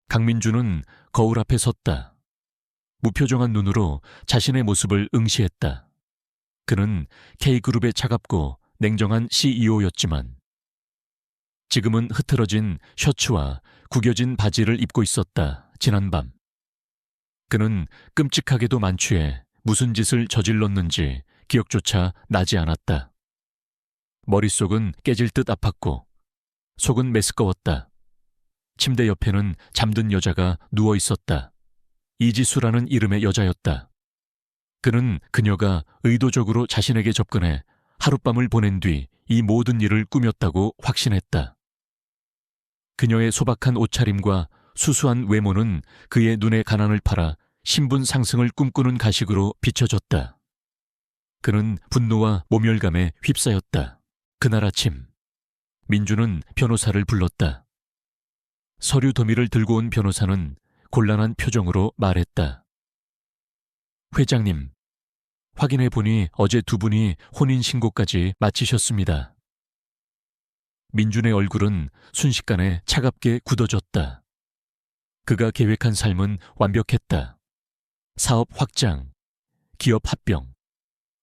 강민주는 거울 앞에 섰다. 무표정한 눈으로 자신의 모습을 응시했다. 그는 K그룹의 차갑고 냉정한 CEO였지만 지금은 흐트러진 셔츠와 구겨진 바지를 입고 있었다. 지난밤 그는 끔찍하게도 만취해 무슨 짓을 저질렀는지 기억조차 나지 않았다. 머릿속은 깨질 듯 아팠고 속은 메스꺼웠다. 침대 옆에는 잠든 여자가 누워 있었다. 이지수라는 이름의 여자였다. 그는 그녀가 의도적으로 자신에게 접근해 하룻밤을 보낸 뒤 이 모든 일을 꾸몄다고 확신했다. 그녀의 소박한 옷차림과 수수한 외모는 그의 눈에 가난을 팔아 신분 상승을 꿈꾸는 가식으로 비춰졌다. 그는 분노와 모멸감에 휩싸였다. 그날 아침 민주는 변호사를 불렀다. 서류 더미를 들고 온 변호사는 곤란한 표정으로 말했다. 회장님, 확인해 보니 어제 두 분이 혼인신고까지 마치셨습니다. 민준의 얼굴은 순식간에 차갑게 굳어졌다. 그가 계획한 삶은 완벽했다. 사업 확장, 기업 합병,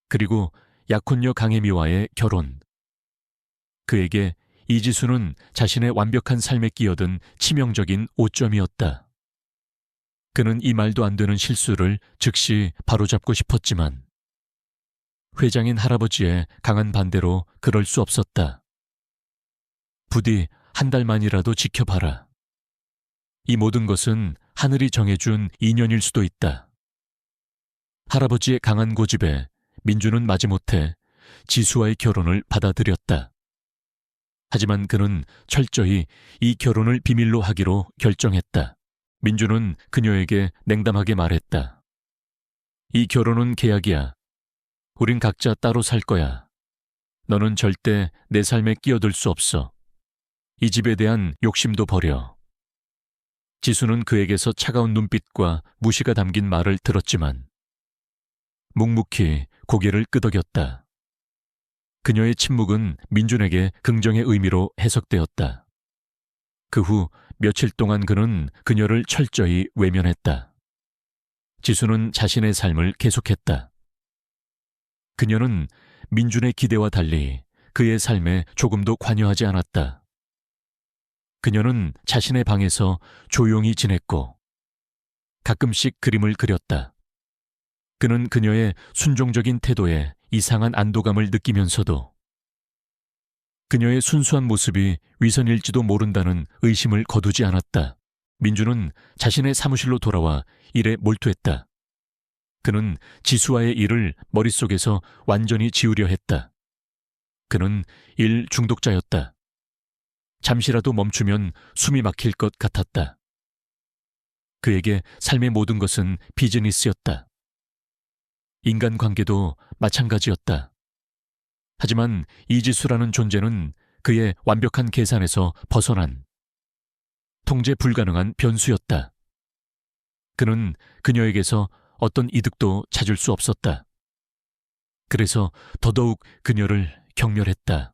그리고 약혼녀 강혜미와의 결혼. 그에게 이지수는 자신의 완벽한 삶에 끼어든 치명적인 오점이었다. 그는 이 말도 안 되는 실수를 즉시 바로잡고 싶었지만 회장인 할아버지의 강한 반대로 그럴 수 없었다. 부디 한 달만이라도 지켜봐라. 이 모든 것은 하늘이 정해준 인연일 수도 있다. 할아버지의 강한 고집에 민주는 마지못해 지수와의 결혼을 받아들였다. 하지만 그는 철저히 이 결혼을 비밀로 하기로 결정했다. 민주는 그녀에게 냉담하게 말했다. 이 결혼은 계약이야. 우린 각자 따로 살 거야. 너는 절대 내 삶에 끼어들 수 없어. 이 집에 대한 욕심도 버려. 지수는 그에게서 차가운 눈빛과 무시가 담긴 말을 들었지만 묵묵히 고개를 끄덕였다. 그녀의 침묵은 민준에게 긍정의 의미로 해석되었다. 그 후 며칠 동안 그는 그녀를 철저히 외면했다. 지수는 자신의 삶을 계속했다. 그녀는 민준의 기대와 달리 그의 삶에 조금도 관여하지 않았다. 그녀는 자신의 방에서 조용히 지냈고 가끔씩 그림을 그렸다. 그는 그녀의 순종적인 태도에 이상한 안도감을 느끼면서도 그녀의 순수한 모습이 위선일지도 모른다는 의심을 거두지 않았다. 민주는 자신의 사무실로 돌아와 일에 몰두했다. 그는 지수와의 일을 머릿속에서 완전히 지우려 했다. 그는 일 중독자였다. 잠시라도 멈추면 숨이 막힐 것 같았다. 그에게 삶의 모든 것은 비즈니스였다. 인간관계도 마찬가지였다. 하지만 이지수라는 존재는 그의 완벽한 계산에서 벗어난 통제 불가능한 변수였다. 그는 그녀에게서 어떤 이득도 찾을 수 없었다. 그래서 더더욱 그녀를 경멸했다.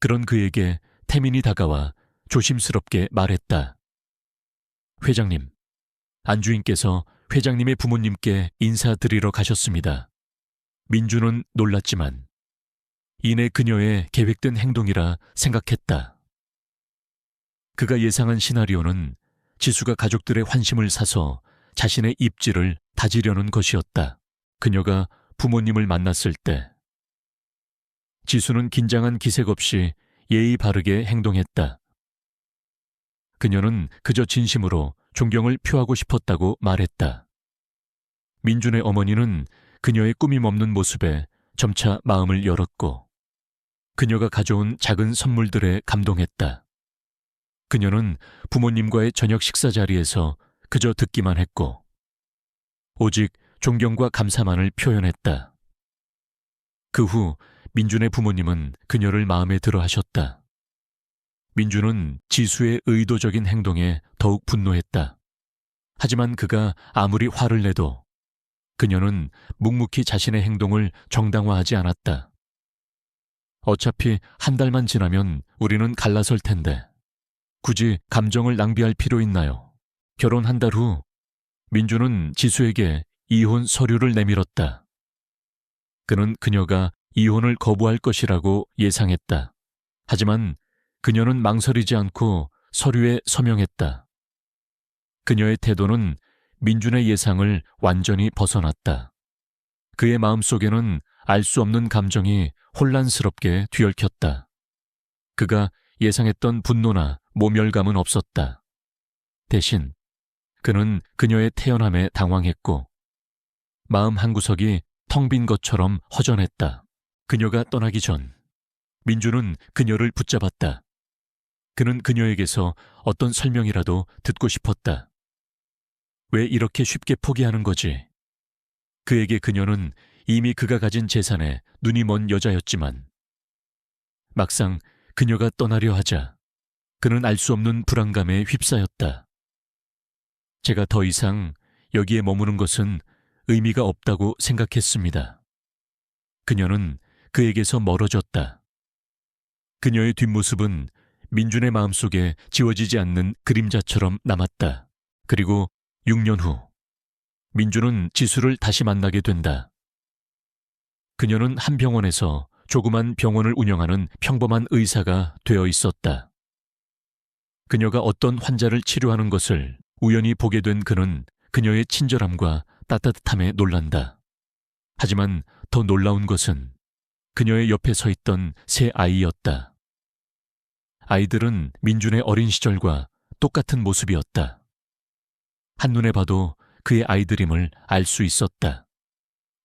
그런 그에게 태민이 다가와 조심스럽게 말했다. 회장님, 안주인께서 회장님의 부모님께 인사드리러 가셨습니다. 민주는 놀랐지만 이내 그녀의 계획된 행동이라 생각했다. 그가 예상한 시나리오는 지수가 가족들의 환심을 사서 자신의 입지를 다지려는 것이었다. 그녀가 부모님을 만났을 때 지수는 긴장한 기색 없이 예의 바르게 행동했다. 그녀는 그저 진심으로 존경을 표하고 싶었다고 말했다. 민준의 어머니는 그녀의 꾸밈 없는 모습에 점차 마음을 열었고 그녀가 가져온 작은 선물들에 감동했다. 그녀는 부모님과의 저녁 식사 자리에서 그저 듣기만 했고 오직 존경과 감사만을 표현했다. 그 후 민준의 부모님은 그녀를 마음에 들어 하셨다. 민준은 지수의 의도적인 행동에 더욱 분노했다. 하지만 그가 아무리 화를 내도 그녀는 묵묵히 자신의 행동을 정당화하지 않았다. 어차피 한 달만 지나면 우리는 갈라설 텐데 굳이 감정을 낭비할 필요 있나요? 결혼 한 달 후 민주는 지수에게 이혼 서류를 내밀었다. 그는 그녀가 이혼을 거부할 것이라고 예상했다. 하지만 그녀는 망설이지 않고 서류에 서명했다. 그녀의 태도는 민준의 예상을 완전히 벗어났다. 그의 마음속에는 알 수 없는 감정이 혼란스럽게 뒤얽혔다. 그가 예상했던 분노나 모멸감은 없었다. 대신 그는 그녀의 태연함에 당황했고 마음 한구석이 텅 빈 것처럼 허전했다. 그녀가 떠나기 전 민주는 그녀를 붙잡았다. 그는 그녀에게서 어떤 설명이라도 듣고 싶었다. 왜 이렇게 쉽게 포기하는 거지? 그에게 그녀는 이미 그가 가진 재산에 눈이 먼 여자였지만 막상 그녀가 떠나려 하자 그는 알 수 없는 불안감에 휩싸였다. 제가 더 이상 여기에 머무는 것은 의미가 없다고 생각했습니다. 그녀는 그에게서 멀어졌다. 그녀의 뒷모습은 민준의 마음속에 지워지지 않는 그림자처럼 남았다. 그리고 6년 후 민준은 지수를 다시 만나게 된다. 그녀는 한 병원에서 조그만 병원을 운영하는 평범한 의사가 되어 있었다. 그녀가 어떤 환자를 치료하는 것을 우연히 보게 된 그는 그녀의 친절함과 따뜻함에 놀란다. 하지만 더 놀라운 것은 그녀의 옆에 서 있던 세 아이였다. 아이들은 민준의 어린 시절과 똑같은 모습이었다. 한눈에 봐도 그의 아이들임을 알 수 있었다.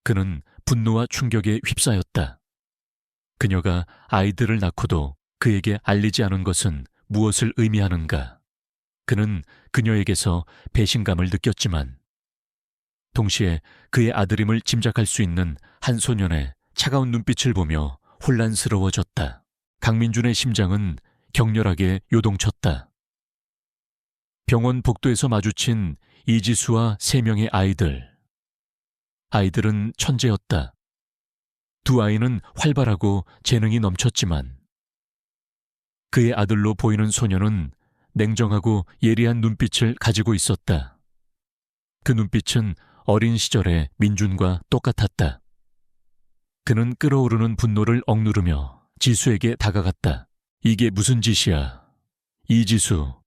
그는 분노와 충격에 휩싸였다. 그녀가 아이들을 낳고도 그에게 알리지 않은 것은 무엇을 의미하는가? 그는 그녀에게서 배신감을 느꼈지만 동시에 그의 아들임을 짐작할 수 있는 한 소년의 차가운 눈빛을 보며 혼란스러워졌다. 강민준의 심장은 격렬하게 요동쳤다. 병원 복도에서 마주친 이지수와 3명의 아이들. 아이들은 천재였다. 두 아이는 활발하고 재능이 넘쳤지만 그의 아들로 보이는 소녀는 냉정하고 예리한 눈빛을 가지고 있었다. 그 눈빛은 어린 시절의 민준과 똑같았다. 그는 끓어오르는 분노를 억누르며 지수에게 다가갔다. 이게 무슨 짓이야? 이지수,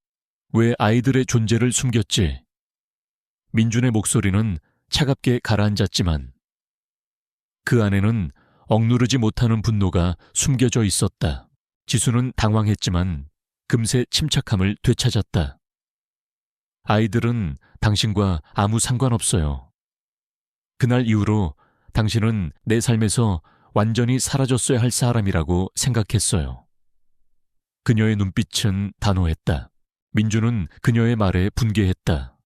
왜 아이들의 존재를 숨겼지? 민준의 목소리는 차갑게 가라앉았지만 그 안에는 억누르지 못하는 분노가 숨겨져 있었다. 지수는 당황했지만 금세 침착함을 되찾았다. 아이들은 당신과 아무 상관없어요. 그날 이후로 당신은 내 삶에서 완전히 사라졌어야 할 사람이라고 생각했어요. 그녀의 눈빛은 단호했다. 민주는 그녀의 말에 분개했다.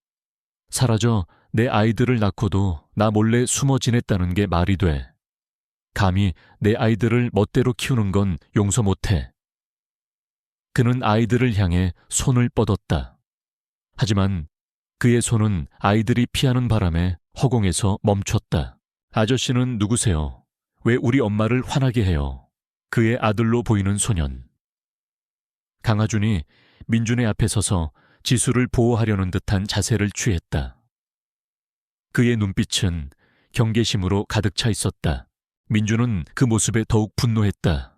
사라져 내 아이들을 낳고도 나 몰래 숨어 지냈다는 게 말이 돼. 감히 내 아이들을 멋대로 키우는 건 용서 못해. 그는 아이들을 향해 손을 뻗었다. 하지만 그의 손은 아이들이 피하는 바람에 허공에서 멈췄다. 아저씨는 누구세요? 왜 우리 엄마를 화나게 해요? 그의 아들로 보이는 소년. 강하준이 민준의 앞에 서서 지수를 보호하려는 듯한 자세를 취했다. 그의 눈빛은 경계심으로 가득 차 있었다. 민준은 그 모습에 더욱 분노했다.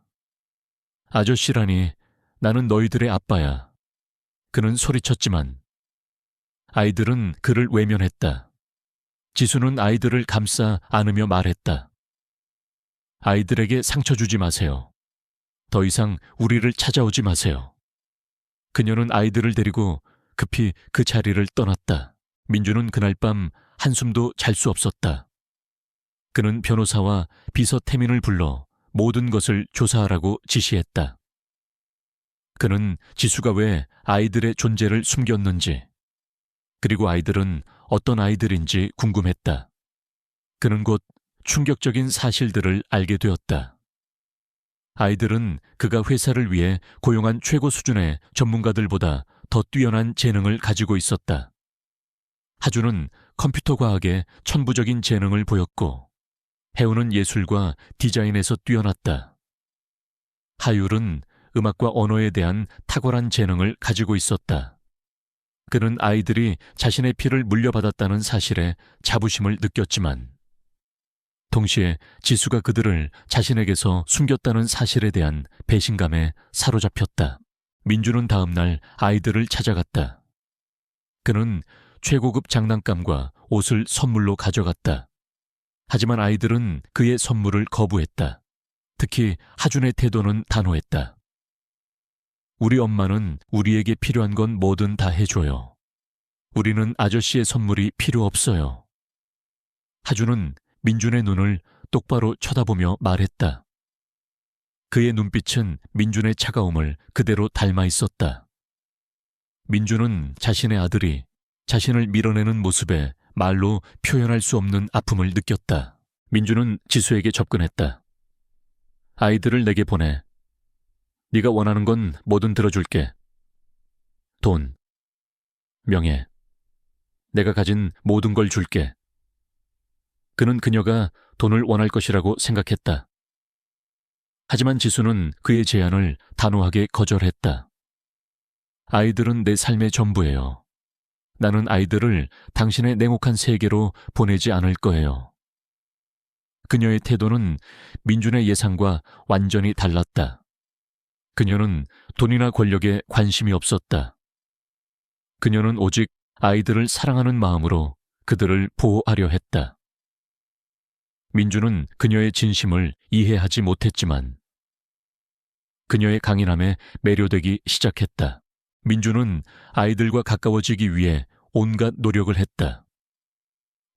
아저씨라니, 나는 너희들의 아빠야. 그는 소리쳤지만 아이들은 그를 외면했다. 지수는 아이들을 감싸 안으며 말했다. 아이들에게 상처 주지 마세요. 더 이상 우리를 찾아오지 마세요. 그녀는 아이들을 데리고 급히 그 자리를 떠났다. 민주는 그날 밤 한숨도 잘 수 없었다. 그는 변호사와 비서 태민을 불러 모든 것을 조사하라고 지시했다. 그는 지수가 왜 아이들의 존재를 숨겼는지, 그리고 아이들은 어떤 아이들인지 궁금했다. 그는 곧 충격적인 사실들을 알게 되었다. 아이들은 그가 회사를 위해 고용한 최고 수준의 전문가들보다 더 뛰어난 재능을 가지고 있었다. 하준은 컴퓨터 과학에 천부적인 재능을 보였고 해우는 예술과 디자인에서 뛰어났다. 하율은 음악과 언어에 대한 탁월한 재능을 가지고 있었다. 그는 아이들이 자신의 피를 물려받았다는 사실에 자부심을 느꼈지만 동시에 지수가 그들을 자신에게서 숨겼다는 사실에 대한 배신감에 사로잡혔다. 민주는 다음 날 아이들을 찾아갔다. 그는 최고급 장난감과 옷을 선물로 가져갔다. 하지만 아이들은 그의 선물을 거부했다. 특히 하준의 태도는 단호했다. 우리 엄마는 우리에게 필요한 건 뭐든 다 해줘요. 우리는 아저씨의 선물이 필요 없어요. 하준은 민준의 눈을 똑바로 쳐다보며 말했다. 그의 눈빛은 민준의 차가움을 그대로 닮아 있었다. 민준은 자신의 아들이 자신을 밀어내는 모습에 말로 표현할 수 없는 아픔을 느꼈다. 민준은 지수에게 접근했다. 아이들을 내게 보내. 네가 원하는 건 뭐든 들어줄게. 돈, 명예, 내가 가진 모든 걸 줄게. 그는 그녀가 돈을 원할 것이라고 생각했다. 하지만 지수는 그의 제안을 단호하게 거절했다. 아이들은 내 삶의 전부예요. 나는 아이들을 당신의 냉혹한 세계로 보내지 않을 거예요. 그녀의 태도는 민준의 예상과 완전히 달랐다. 그녀는 돈이나 권력에 관심이 없었다. 그녀는 오직 아이들을 사랑하는 마음으로 그들을 보호하려 했다. 민준은 그녀의 진심을 이해하지 못했지만 그녀의 강인함에 매료되기 시작했다. 민준은 아이들과 가까워지기 위해 온갖 노력을 했다.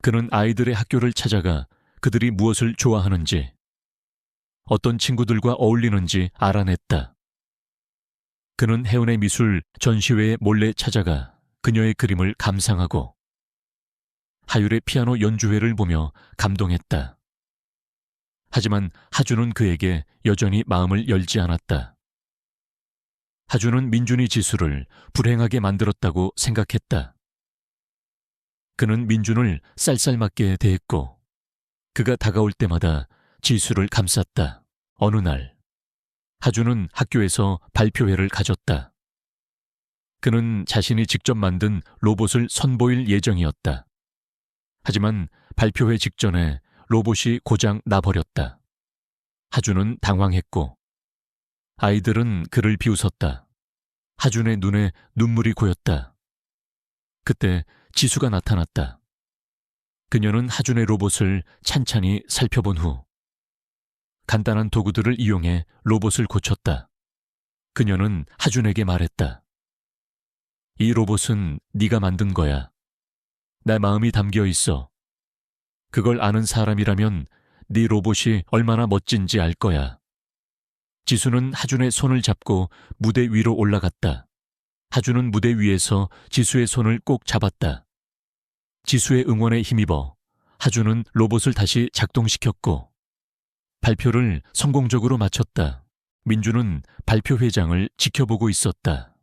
그는 아이들의 학교를 찾아가 그들이 무엇을 좋아하는지, 어떤 친구들과 어울리는지 알아냈다. 그는 혜은의 미술 전시회에 몰래 찾아가 그녀의 그림을 감상하고 하율의 피아노 연주회를 보며 감동했다. 하지만 하준은 그에게 여전히 마음을 열지 않았다. 하준은 민준이 지수를 불행하게 만들었다고 생각했다. 그는 민준을 쌀쌀맞게 대했고 그가 다가올 때마다 지수를 감쌌다. 어느 날 하준은 학교에서 발표회를 가졌다. 그는 자신이 직접 만든 로봇을 선보일 예정이었다. 하지만 발표회 직전에 로봇이 고장 나버렸다. 하준은 당황했고 아이들은 그를 비웃었다. 하준의 눈에 눈물이 고였다. 그때 지수가 나타났다. 그녀는 하준의 로봇을 찬찬히 살펴본 후 간단한 도구들을 이용해 로봇을 고쳤다. 그녀는 하준에게 말했다. 이 로봇은 네가 만든 거야. 내 마음이 담겨 있어. 그걸 아는 사람이라면 네 로봇이 얼마나 멋진지 알 거야. 지수는 하준의 손을 잡고 무대 위로 올라갔다. 하준은 무대 위에서 지수의 손을 꼭 잡았다. 지수의 응원에 힘입어 하준은 로봇을 다시 작동시켰고 발표를 성공적으로 마쳤다. 민주는 발표회장을 지켜보고 있었다.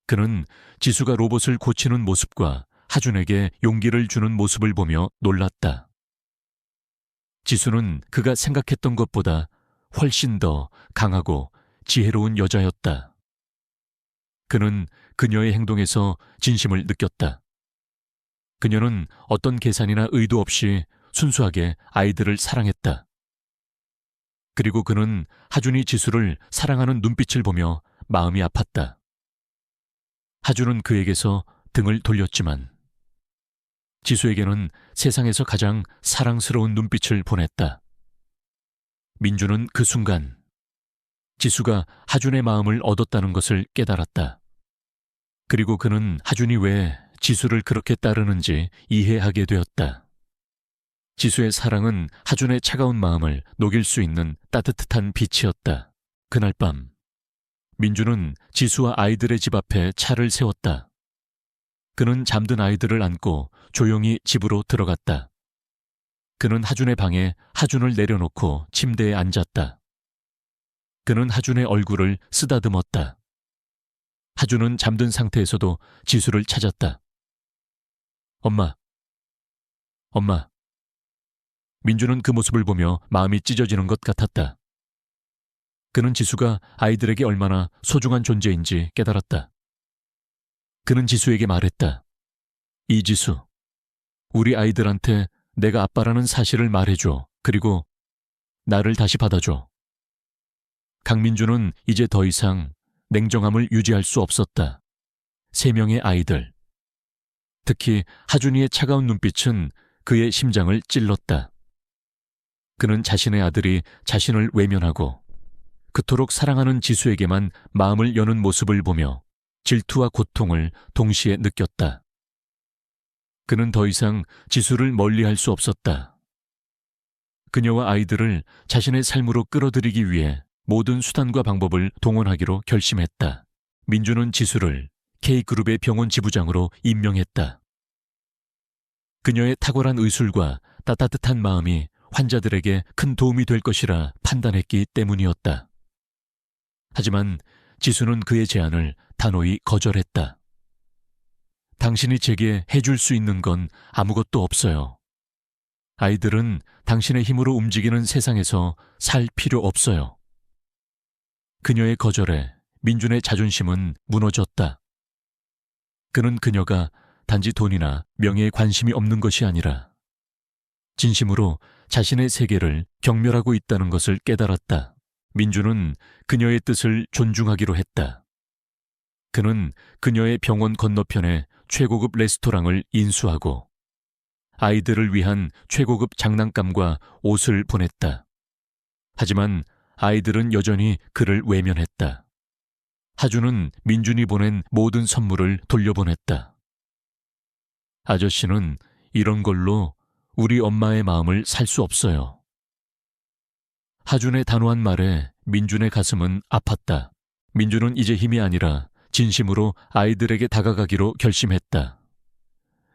그는 지수가 로봇을 고치는 모습과 하준에게 용기를 주는 모습을 보며 놀랐다. 지수는 그가 생각했던 것보다 훨씬 더 강하고 지혜로운 여자였다. 그는 그녀의 행동에서 진심을 느꼈다. 그녀는 어떤 계산이나 의도 없이 순수하게 아이들을 사랑했다. 그리고 그는 하준이 지수를 사랑하는 눈빛을 보며 마음이 아팠다. 하준은 그에게서 등을 돌렸지만 지수에게는 세상에서 가장 사랑스러운 눈빛을 보냈다. 민주는 그 순간 지수가 하준의 마음을 얻었다는 것을 깨달았다. 그리고 그는 하준이 왜 지수를 그렇게 따르는지 이해하게 되었다. 지수의 사랑은 하준의 차가운 마음을 녹일 수 있는 따뜻한 빛이었다. 그날 밤 민주는 지수와 아이들의 집 앞에 차를 세웠다. 그는 잠든 아이들을 안고 조용히 집으로 들어갔다. 그는 하준의 방에 하준을 내려놓고 침대에 앉았다. 그는 하준의 얼굴을 쓰다듬었다. 하준은 잠든 상태에서도 지수를 찾았다. 엄마, 엄마. 민주는 그 모습을 보며 마음이 찢어지는 것 같았다. 그는 지수가 아이들에게 얼마나 소중한 존재인지 깨달았다. 그는 지수에게 말했다. 이지수, 우리 아이들한테 내가 아빠라는 사실을 말해줘. 그리고 나를 다시 받아줘. 강민주는 이제 더 이상 냉정함을 유지할 수 없었다. 3명의 아이들. 특히 하준이의 차가운 눈빛은 그의 심장을 찔렀다. 그는 자신의 아들이 자신을 외면하고 그토록 사랑하는 지수에게만 마음을 여는 모습을 보며 질투와 고통을 동시에 느꼈다. 그는 더 이상 지수를 멀리할 수 없었다. 그녀와 아이들을 자신의 삶으로 끌어들이기 위해 모든 수단과 방법을 동원하기로 결심했다. 민주는 지수를 K그룹의 병원 지부장으로 임명했다. 그녀의 탁월한 의술과 따뜻한 마음이 환자들에게 큰 도움이 될 것이라 판단했기 때문이었다. 하지만 지수는 그의 제안을 단호히 거절했다. 당신이 제게 해줄 수 있는 건 아무것도 없어요. 아이들은 당신의 힘으로 움직이는 세상에서 살 필요 없어요. 그녀의 거절에 민준의 자존심은 무너졌다. 그는 그녀가 단지 돈이나 명예에 관심이 없는 것이 아니라 진심으로 자신의 세계를 경멸하고 있다는 것을 깨달았다. 민주는 그녀의 뜻을 존중하기로 했다. 그는 그녀의 병원 건너편에 최고급 레스토랑을 인수하고 아이들을 위한 최고급 장난감과 옷을 보냈다. 하지만 아이들은 여전히 그를 외면했다. 하준은 민준이 보낸 모든 선물을 돌려보냈다. 아저씨는 이런 걸로 우리 엄마의 마음을 살 수 없어요. 하준의 단호한 말에 민준의 가슴은 아팠다. 민준은 이제 힘이 아니라 진심으로 아이들에게 다가가기로 결심했다.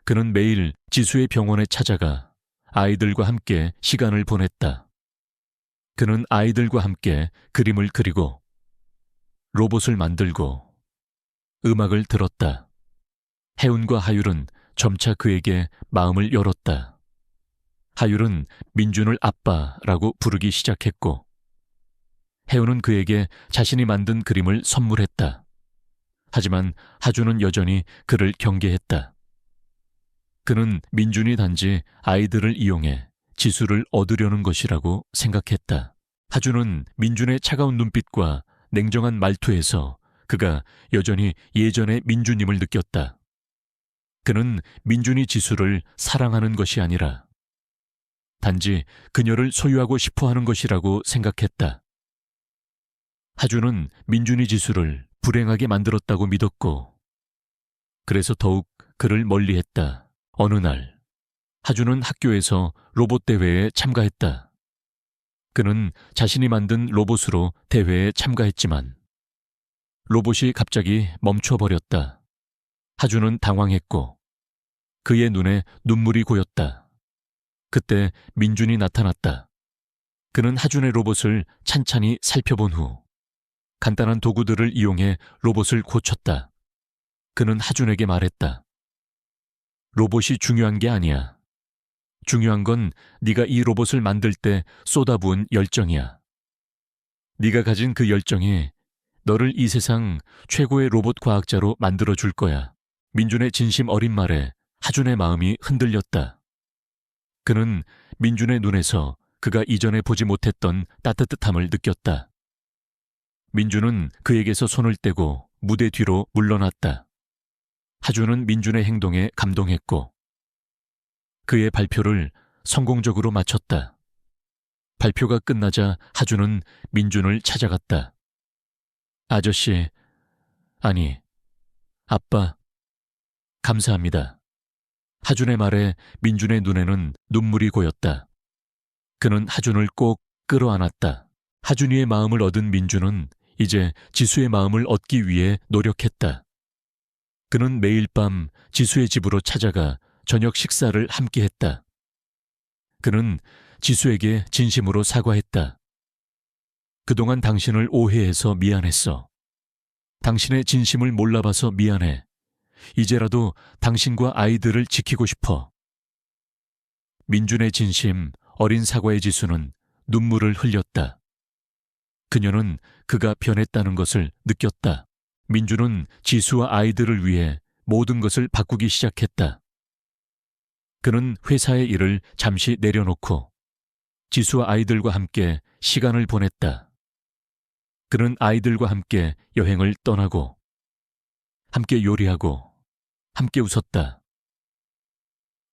그는 매일 지수의 병원에 찾아가 아이들과 함께 시간을 보냈다. 그는 아이들과 함께 그림을 그리고 로봇을 만들고 음악을 들었다. 혜운과 하율은 점차 그에게 마음을 열었다. 하율은 민준을 아빠라고 부르기 시작했고 혜운은 그에게 자신이 만든 그림을 선물했다. 하지만 하준은 여전히 그를 경계했다. 그는 민준이 단지 아이들을 이용해 지수를 얻으려는 것이라고 생각했다. 하준은 민준의 차가운 눈빛과 냉정한 말투에서 그가 여전히 예전의 민준임을 느꼈다. 그는 민준이 지수를 사랑하는 것이 아니라 단지 그녀를 소유하고 싶어 하는 것이라고 생각했다. 하준은 민준이 지수를 불행하게 만들었다고 믿었고 그래서 더욱 그를 멀리했다. 어느 날 하준은 학교에서 로봇 대회에 참가했다. 그는 자신이 만든 로봇으로 대회에 참가했지만 로봇이 갑자기 멈춰버렸다. 하준은 당황했고 그의 눈에 눈물이 고였다. 그때 민준이 나타났다. 그는 하준의 로봇을 찬찬히 살펴본 후 간단한 도구들을 이용해 로봇을 고쳤다. 그는 하준에게 말했다. 로봇이 중요한 게 아니야. 중요한 건 네가 이 로봇을 만들 때 쏟아부은 열정이야. 네가 가진 그 열정이 너를 이 세상 최고의 로봇 과학자로 만들어줄 거야. 민준의 진심 어린 말에 하준의 마음이 흔들렸다. 그는 민준의 눈에서 그가 이전에 보지 못했던 따뜻함을 느꼈다. 민준은 그에게서 손을 떼고 무대 뒤로 물러났다. 하준은 민준의 행동에 감동했고 그의 발표를 성공적으로 마쳤다. 발표가 끝나자 하준은 민준을 찾아갔다. 아저씨, 아니, 아빠, 감사합니다. 하준의 말에 민준의 눈에는 눈물이 고였다. 그는 하준을 꼭 끌어안았다. 하준이의 마음을 얻은 민준은 이제 지수의 마음을 얻기 위해 노력했다. 그는 매일 밤 지수의 집으로 찾아가 저녁 식사를 함께 했다. 그는 지수에게 진심으로 사과했다. 그동안 당신을 오해해서 미안했어. 당신의 진심을 몰라봐서 미안해. 이제라도 당신과 아이들을 지키고 싶어. 민준의 진심, 어린 사과의 지수는 눈물을 흘렸다. 그녀는 그가 변했다는 것을 느꼈다. 민준은 지수와 아이들을 위해 모든 것을 바꾸기 시작했다. 그는 회사의 일을 잠시 내려놓고 지수와 아이들과 함께 시간을 보냈다. 그는 아이들과 함께 여행을 떠나고 함께 요리하고 함께 웃었다.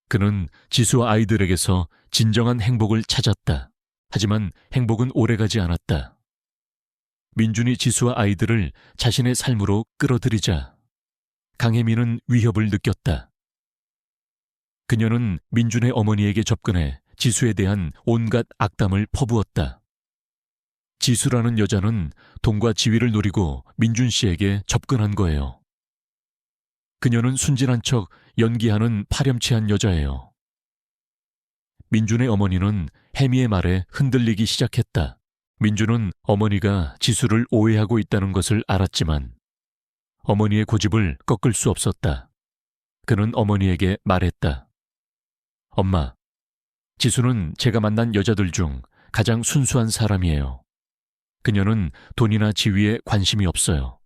그는 지수와 아이들에게서 진정한 행복을 찾았다. 하지만 행복은 오래가지 않았다. 민준이 지수와 아이들을 자신의 삶으로 끌어들이자 강혜민은 위협을 느꼈다. 그녀는 민준의 어머니에게 접근해 지수에 대한 온갖 악담을 퍼부었다. 지수라는 여자는 돈과 지위를 노리고 민준 씨에게 접근한 거예요. 그녀는 순진한 척 연기하는 파렴치한 여자예요. 민준의 어머니는 혜미의 말에 흔들리기 시작했다. 민준은 어머니가 지수를 오해하고 있다는 것을 알았지만 어머니의 고집을 꺾을 수 없었다. 그는 어머니에게 말했다. 엄마, 지수는 제가 만난 여자들 중 가장 순수한 사람이에요. 그녀는 돈이나 지위에 관심이 없어요.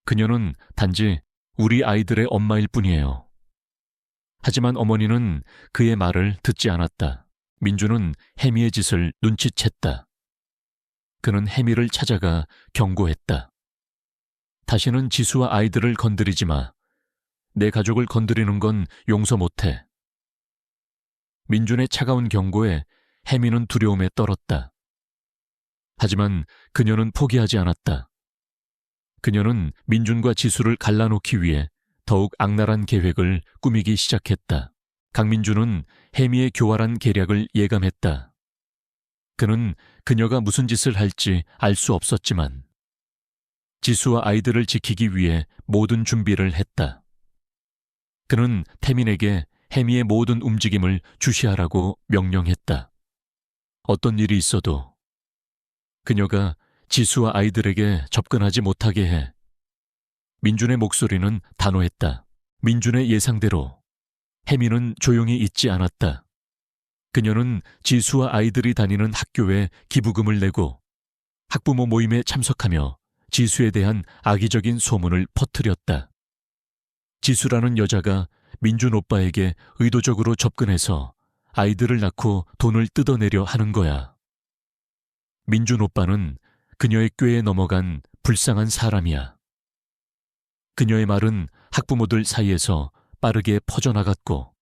그녀는 단지 우리 아이들의 엄마일 뿐이에요. 하지만 어머니는 그의 말을 듣지 않았다. 민준은 혜미의 짓을 눈치챘다. 그는 혜미를 찾아가 경고했다. 다시는 지수와 아이들을 건드리지 마. 내 가족을 건드리는 건 용서 못해. 민준의 차가운 경고에 혜미는 두려움에 떨었다. 하지만 그녀는 포기하지 않았다. 그녀는 민준과 지수를 갈라놓기 위해 더욱 악랄한 계획을 꾸미기 시작했다. 강민준은 혜미의 교활한 계략을 예감했다. 그는 그녀가 무슨 짓을 할지 알 수 없었지만 지수와 아이들을 지키기 위해 모든 준비를 했다. 그는 태민에게 혜미의 모든 움직임을 주시하라고 명령했다. 어떤 일이 있어도 그녀가 지수와 아이들에게 접근하지 못하게 해. 민준의 목소리는 단호했다. 민준의 예상대로 혜미는 조용히 있지 않았다. 그녀는 지수와 아이들이 다니는 학교에 기부금을 내고 학부모 모임에 참석하며 지수에 대한 악의적인 소문을 퍼뜨렸다. 지수라는 여자가 민준 오빠에게 의도적으로 접근해서 아이들을 낳고 돈을 뜯어내려 하는 거야. 민준 오빠는 그녀의 꾀에 넘어간 불쌍한 사람이야. 그녀의 말은 학부모들 사이에서 빠르게 퍼져나갔고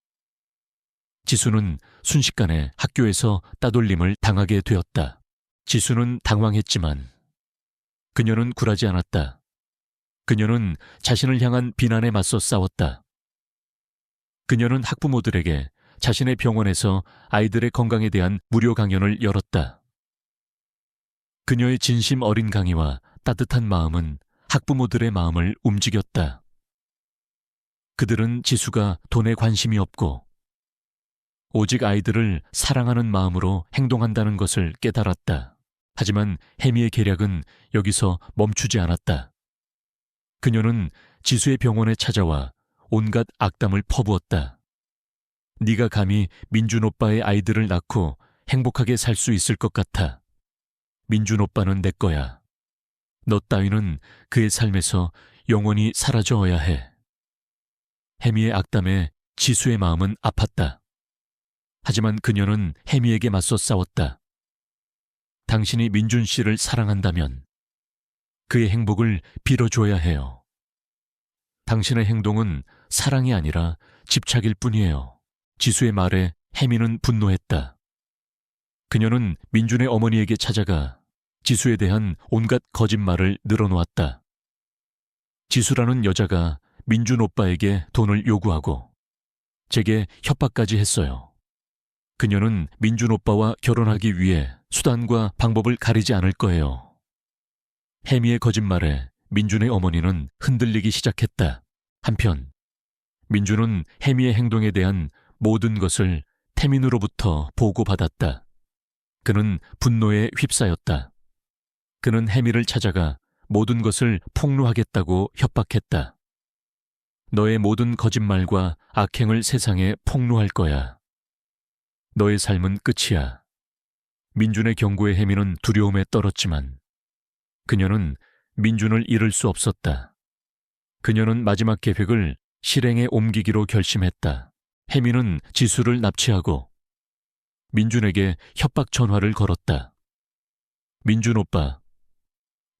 지수는 순식간에 학교에서 따돌림을 당하게 되었다. 지수는 당황했지만 그녀는 굴하지 않았다. 그녀는 자신을 향한 비난에 맞서 싸웠다. 그녀는 학부모들에게 자신의 병원에서 아이들의 건강에 대한 무료 강연을 열었다. 그녀의 진심 어린 강의와 따뜻한 마음은 학부모들의 마음을 움직였다. 그들은 지수가 돈에 관심이 없고 오직 아이들을 사랑하는 마음으로 행동한다는 것을 깨달았다. 하지만 혜미의 계략은 여기서 멈추지 않았다. 그녀는 지수의 병원에 찾아와 온갖 악담을 퍼부었다. 네가 감히 민준 오빠의 아이들을 낳고 행복하게 살 수 있을 것 같아. 민준 오빠는 내 거야. 너 따위는 그의 삶에서 영원히 사라져야 해. 혜미의 악담에 지수의 마음은 아팠다. 하지만 그녀는 혜미에게 맞서 싸웠다. 당신이 민준 씨를 사랑한다면 그의 행복을 빌어줘야 해요. 당신의 행동은 사랑이 아니라 집착일 뿐이에요. 지수의 말에 혜미는 분노했다. 그녀는 민준의 어머니에게 찾아가 지수에 대한 온갖 거짓말을 늘어놓았다. 지수라는 여자가 민준 오빠에게 돈을 요구하고 제게 협박까지 했어요. 그녀는 민준 오빠와 결혼하기 위해 수단과 방법을 가리지 않을 거예요. 혜미의 거짓말에 민준의 어머니는 흔들리기 시작했다. 한편 민준은 혜미의 행동에 대한 모든 것을 태민으로부터 보고받았다. 그는 분노에 휩싸였다. 그는 혜미를 찾아가 모든 것을 폭로하겠다고 협박했다. 너의 모든 거짓말과 악행을 세상에 폭로할 거야. 너의 삶은 끝이야. 민준의 경고에 혜미는 두려움에 떨었지만 그녀는 민준을 잃을 수 없었다. 그녀는 마지막 계획을 실행에 옮기기로 결심했다. 혜미는 지수를 납치하고 민준에게 협박 전화를 걸었다. 민준 오빠,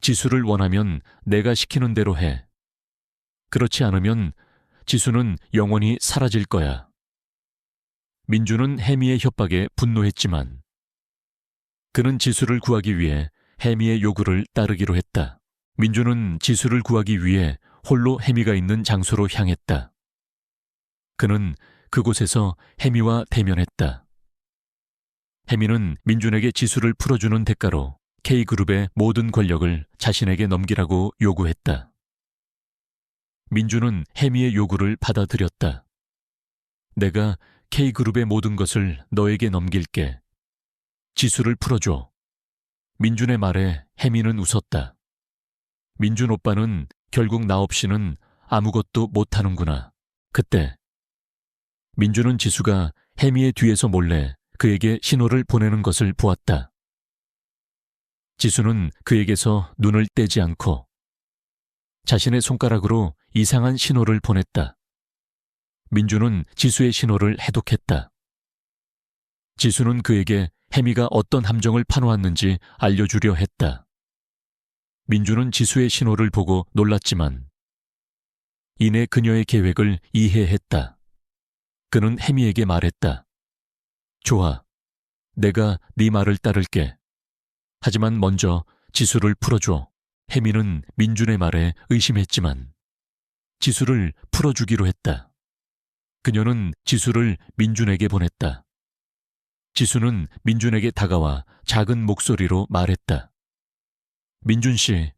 지수를 원하면 내가 시키는 대로 해. 그렇지 않으면 지수는 영원히 사라질 거야. 민준은 혜미의 협박에 분노했지만 그는 지수를 구하기 위해 혜미의 요구를 따르기로 했다. 민준은 지수를 구하기 위해 홀로 혜미가 있는 장소로 향했다. 그는 그곳에서 혜미와 대면했다. 혜미는 민준에게 지수를 풀어주는 대가로 K그룹의 모든 권력을 자신에게 넘기라고 요구했다. 민준은 혜미의 요구를 받아들였다. 내가 K그룹의 모든 것을 너에게 넘길게. 지수를 풀어줘. 민준의 말에 혜미는 웃었다. 민준 오빠는 결국 나 없이는 아무것도 못하는구나. 그때 민준은 지수가 혜미의 뒤에서 몰래 그에게 신호를 보내는 것을 보았다. 지수는 그에게서 눈을 떼지 않고 자신의 손가락으로 이상한 신호를 보냈다. 민준은 지수의 신호를 해독했다. 지수는 그에게 혜미가 어떤 함정을 파놓았는지 알려주려 했다. 민준은 지수의 신호를 보고 놀랐지만 이내 그녀의 계획을 이해했다. 그는 혜미에게 말했다. 좋아, 내가 네 말을 따를게. 하지만 먼저 지수를 풀어줘. 혜미는 민준의 말에 의심했지만 지수를 풀어주기로 했다. 그녀는 지수를 민준에게 보냈다. 지수는 민준에게 다가와 작은 목소리로 말했다. 민준 씨,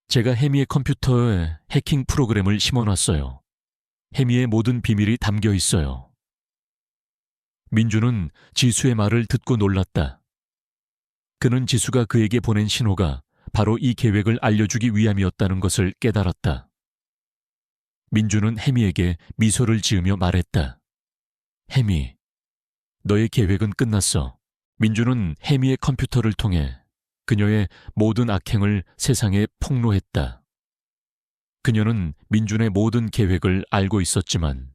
제가 혜미의 컴퓨터에 해킹 프로그램을 심어놨어요. 혜미의 모든 비밀이 담겨 있어요. 민준은 지수의 말을 듣고 놀랐다. 그는 지수가 그에게 보낸 신호가 바로 이 계획을 알려주기 위함이었다는 것을 깨달았다. 민준은 혜미에게 미소를 지으며 말했다. 혜미, 너의 계획은 끝났어. 민준은 혜미의 컴퓨터를 통해 그녀의 모든 악행을 세상에 폭로했다. 그녀는 민준의 모든 계획을 알고 있었지만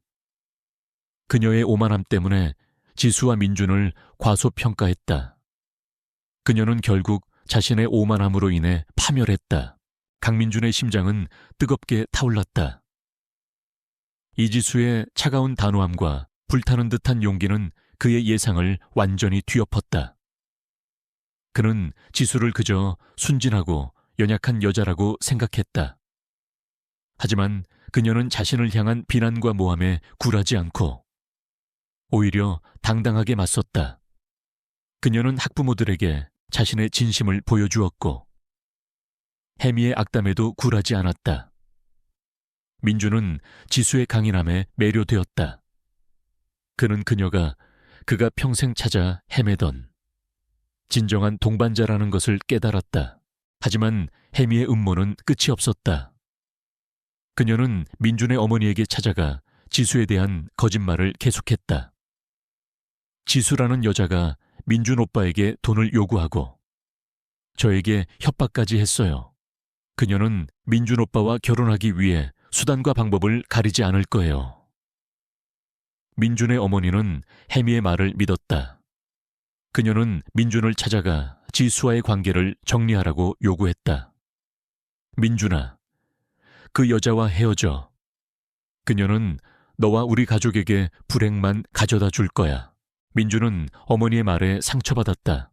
그녀의 오만함 때문에 지수와 민준을 과소평가했다. 그녀는 결국 자신의 오만함으로 인해 파멸했다. 강민준의 심장은 뜨겁게 타올랐다. 이지수의 차가운 단호함과 불타는 듯한 용기는 그의 예상을 완전히 뒤엎었다. 그는 지수를 그저 순진하고 연약한 여자라고 생각했다. 하지만 그녀는 자신을 향한 비난과 모함에 굴하지 않고 오히려 당당하게 맞섰다. 그녀는 학부모들에게 자신의 진심을 보여주었고 혜미의 악담에도 굴하지 않았다. 민준은 지수의 강인함에 매료되었다. 그는 그가 평생 찾아 헤매던 진정한 동반자라는 것을 깨달았다. 하지만 혜미의 음모는 끝이 없었다. 그녀는 민준의 어머니에게 찾아가 지수에 대한 거짓말을 계속했다. 지수라는 여자가 민준 오빠에게 돈을 요구하고 저에게 협박까지 했어요. 그녀는 민준 오빠와 결혼하기 위해 수단과 방법을 가리지 않을 거예요. 민준의 어머니는 혜미의 말을 믿었다. 그녀는 민준을 찾아가 지수와의 관계를 정리하라고 요구했다. 민준아, 그 여자와 헤어져. 그녀는 너와 우리 가족에게 불행만 가져다 줄 거야. 민준은 어머니의 말에 상처받았다.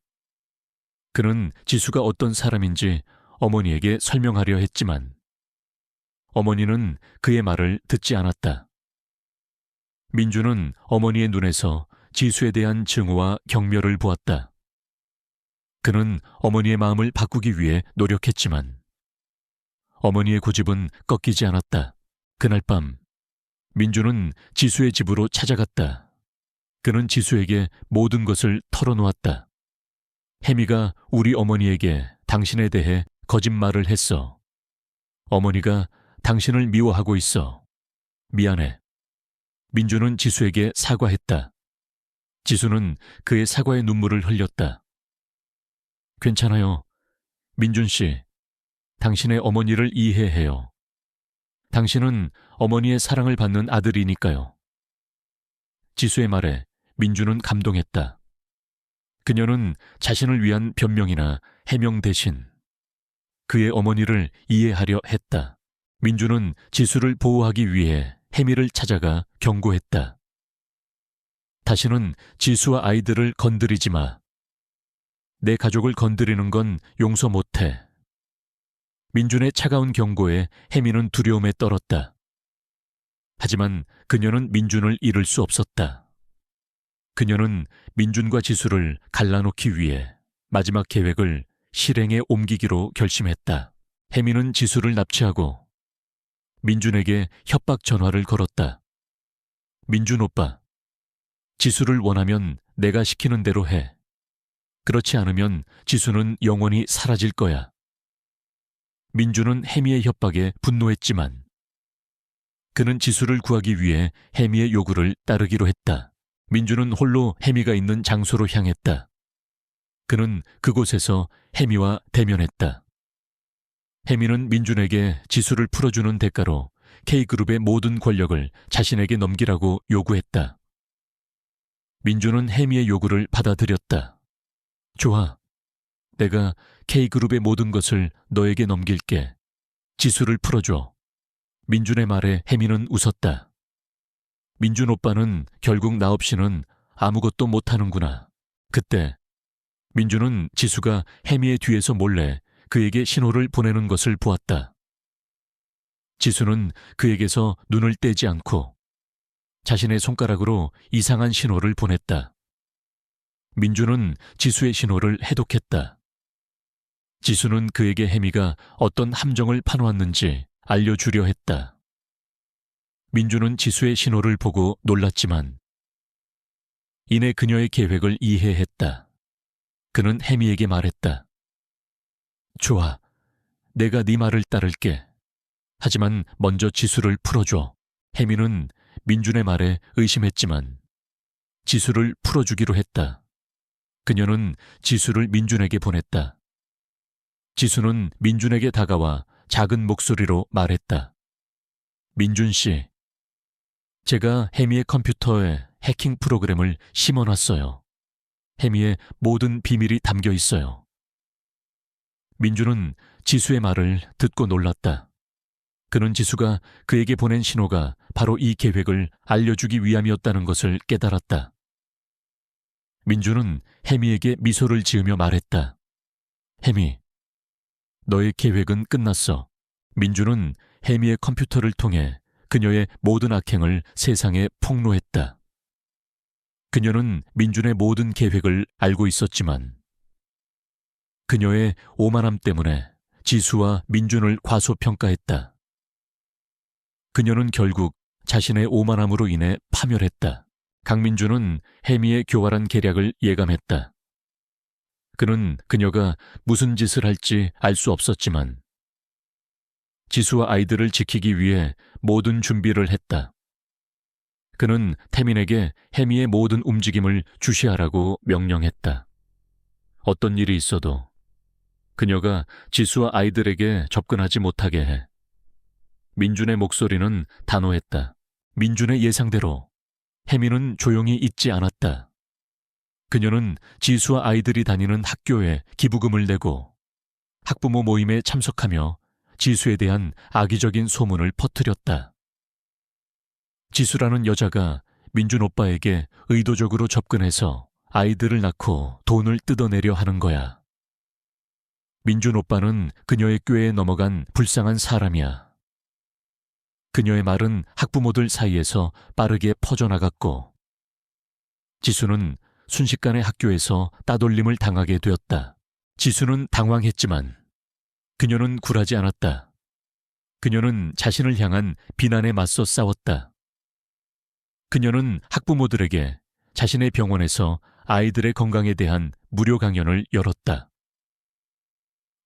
그는 지수가 어떤 사람인지 어머니에게 설명하려 했지만 어머니는 그의 말을 듣지 않았다. 민준은 어머니의 눈에서 지수에 대한 증오와 경멸을 보았다. 그는 어머니의 마음을 바꾸기 위해 노력했지만 어머니의 고집은 꺾이지 않았다. 그날 밤 민준은 지수의 집으로 찾아갔다. 그는 지수에게 모든 것을 털어놓았다. 혜미가 우리 어머니에게 당신에 대해 거짓말을 했어. 어머니가 당신을 미워하고 있어. 미안해. 민준은 지수에게 사과했다. 지수는 그의 사과의 눈물을 흘렸다. 괜찮아요. 민준 씨, 당신의 어머니를 이해해요. 당신은 어머니의 사랑을 받는 아들이니까요. 지수의 말에 민주는 감동했다. 그녀는 자신을 위한 변명이나 해명 대신 그의 어머니를 이해하려 했다. 민주는 지수를 보호하기 위해 혜미를 찾아가 경고했다. 다시는 지수와 아이들을 건드리지 마. 내 가족을 건드리는 건 용서 못해. 민준의 차가운 경고에 혜미는 두려움에 떨었다. 하지만 그녀는 민준을 잃을 수 없었다. 그녀는 민준과 지수를 갈라놓기 위해 마지막 계획을 실행에 옮기기로 결심했다. 혜미는 지수를 납치하고 민준에게 협박 전화를 걸었다. 민준 오빠, 지수를 원하면 내가 시키는 대로 해. 그렇지 않으면 지수는 영원히 사라질 거야. 민준은 혜미의 협박에 분노했지만 그는 지수를 구하기 위해 혜미의 요구를 따르기로 했다. 민준은 홀로 혜미가 있는 장소로 향했다. 그는 그곳에서 혜미와 대면했다. 혜미는 민준에게 지수를 풀어주는 대가로 K그룹의 모든 권력을 자신에게 넘기라고 요구했다. 민준은 혜미의 요구를 받아들였다. 좋아. 내가 K그룹의 모든 것을 너에게 넘길게. 지수를 풀어줘. 민준의 말에 혜미는 웃었다. 민준 오빠는 결국 나 없이는 아무것도 못하는구나. 그때 민준은 지수가 혜미의 뒤에서 몰래 그에게 신호를 보내는 것을 보았다. 지수는 그에게서 눈을 떼지 않고 자신의 손가락으로 이상한 신호를 보냈다. 민준은 지수의 신호를 해독했다. 지수는 그에게 혜미가 어떤 함정을 파놓았는지 알려주려 했다. 민준은 지수의 신호를 보고 놀랐지만 이내 그녀의 계획을 이해했다. 그는 혜미에게 말했다. 좋아, 내가 네 말을 따를게. 하지만 먼저 지수를 풀어줘. 혜미는 민준의 말에 의심했지만 지수를 풀어주기로 했다. 그녀는 지수를 민준에게 보냈다. 지수는 민준에게 다가와 작은 목소리로 말했다. 민준 씨, 제가 혜미의 컴퓨터에 해킹 프로그램을 심어놨어요. 혜미의 모든 비밀이 담겨 있어요. 민준은 지수의 말을 듣고 놀랐다. 그는 지수가 그에게 보낸 신호가 바로 이 계획을 알려주기 위함이었다는 것을 깨달았다. 민준은 혜미에게 미소를 지으며 말했다. 혜미, 너의 계획은 끝났어. 민준은 혜미의 컴퓨터를 통해 그녀의 모든 악행을 세상에 폭로했다. 그녀는 민준의 모든 계획을 알고 있었지만 그녀의 오만함 때문에 지수와 민준을 과소평가했다. 그녀는 결국 자신의 오만함으로 인해 파멸했다. 강민준은 혜미의 교활한 계략을 예감했다. 그는 그녀가 무슨 짓을 할지 알 수 없었지만 지수와 아이들을 지키기 위해 모든 준비를 했다. 그는 태민에게 혜미의 모든 움직임을 주시하라고 명령했다. 어떤 일이 있어도 그녀가 지수와 아이들에게 접근하지 못하게 해. 민준의 목소리는 단호했다. 민준의 예상대로 혜미는 조용히 있지 않았다. 그녀는 지수와 아이들이 다니는 학교에 기부금을 내고 학부모 모임에 참석하며 지수에 대한 악의적인 소문을 퍼뜨렸다. 지수라는 여자가 민준 오빠에게 의도적으로 접근해서 아이들을 낳고 돈을 뜯어내려 하는 거야. 민준 오빠는 그녀의 꾀에 넘어간 불쌍한 사람이야. 그녀의 말은 학부모들 사이에서 빠르게 퍼져나갔고 지수는 순식간에 학교에서 따돌림을 당하게 되었다. 지수는 당황했지만 그녀는 굴하지 않았다. 그녀는 자신을 향한 비난에 맞서 싸웠다. 그녀는 학부모들에게 자신의 병원에서 아이들의 건강에 대한 무료 강연을 열었다.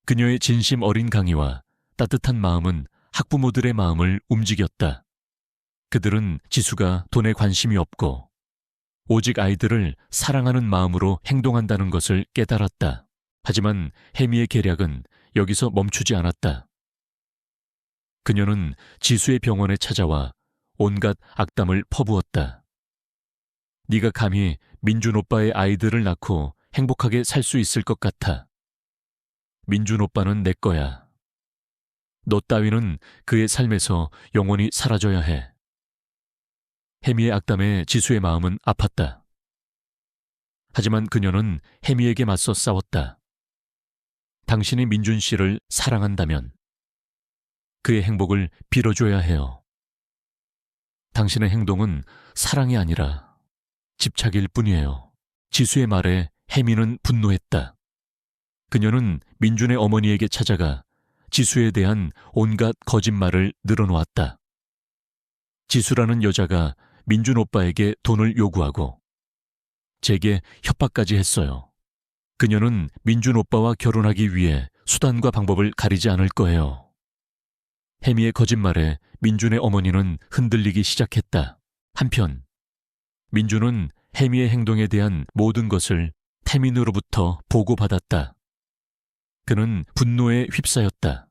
그녀의 진심 어린 강의와 따뜻한 마음은 학부모들의 마음을 움직였다. 그들은 지수가 돈에 관심이 없고 오직 아이들을 사랑하는 마음으로 행동한다는 것을 깨달았다. 하지만 혜미의 계략은 여기서 멈추지 않았다. 그녀는 지수의 병원에 찾아와 온갖 악담을 퍼부었다. 네가 감히 민준 오빠의 아이들을 낳고 행복하게 살 수 있을 것 같아. 민준 오빠는 내 거야. 너 따위는 그의 삶에서 영원히 사라져야 해. 혜미의 악담에 지수의 마음은 아팠다. 하지만 그녀는 혜미에게 맞서 싸웠다. 당신이 민준 씨를 사랑한다면 그의 행복을 빌어줘야 해요. 당신의 행동은 사랑이 아니라 집착일 뿐이에요. 지수의 말에 혜미는 분노했다. 그녀는 민준의 어머니에게 찾아가 지수에 대한 온갖 거짓말을 늘어놓았다. 지수라는 여자가 민준 오빠에게 돈을 요구하고 제게 협박까지 했어요. 그녀는 민준 오빠와 결혼하기 위해 수단과 방법을 가리지 않을 거예요. 혜미의 거짓말에 민준의 어머니는 흔들리기 시작했다. 한편 민준은 혜미의 행동에 대한 모든 것을 태민으로부터 보고받았다. 그는 분노에 휩싸였다.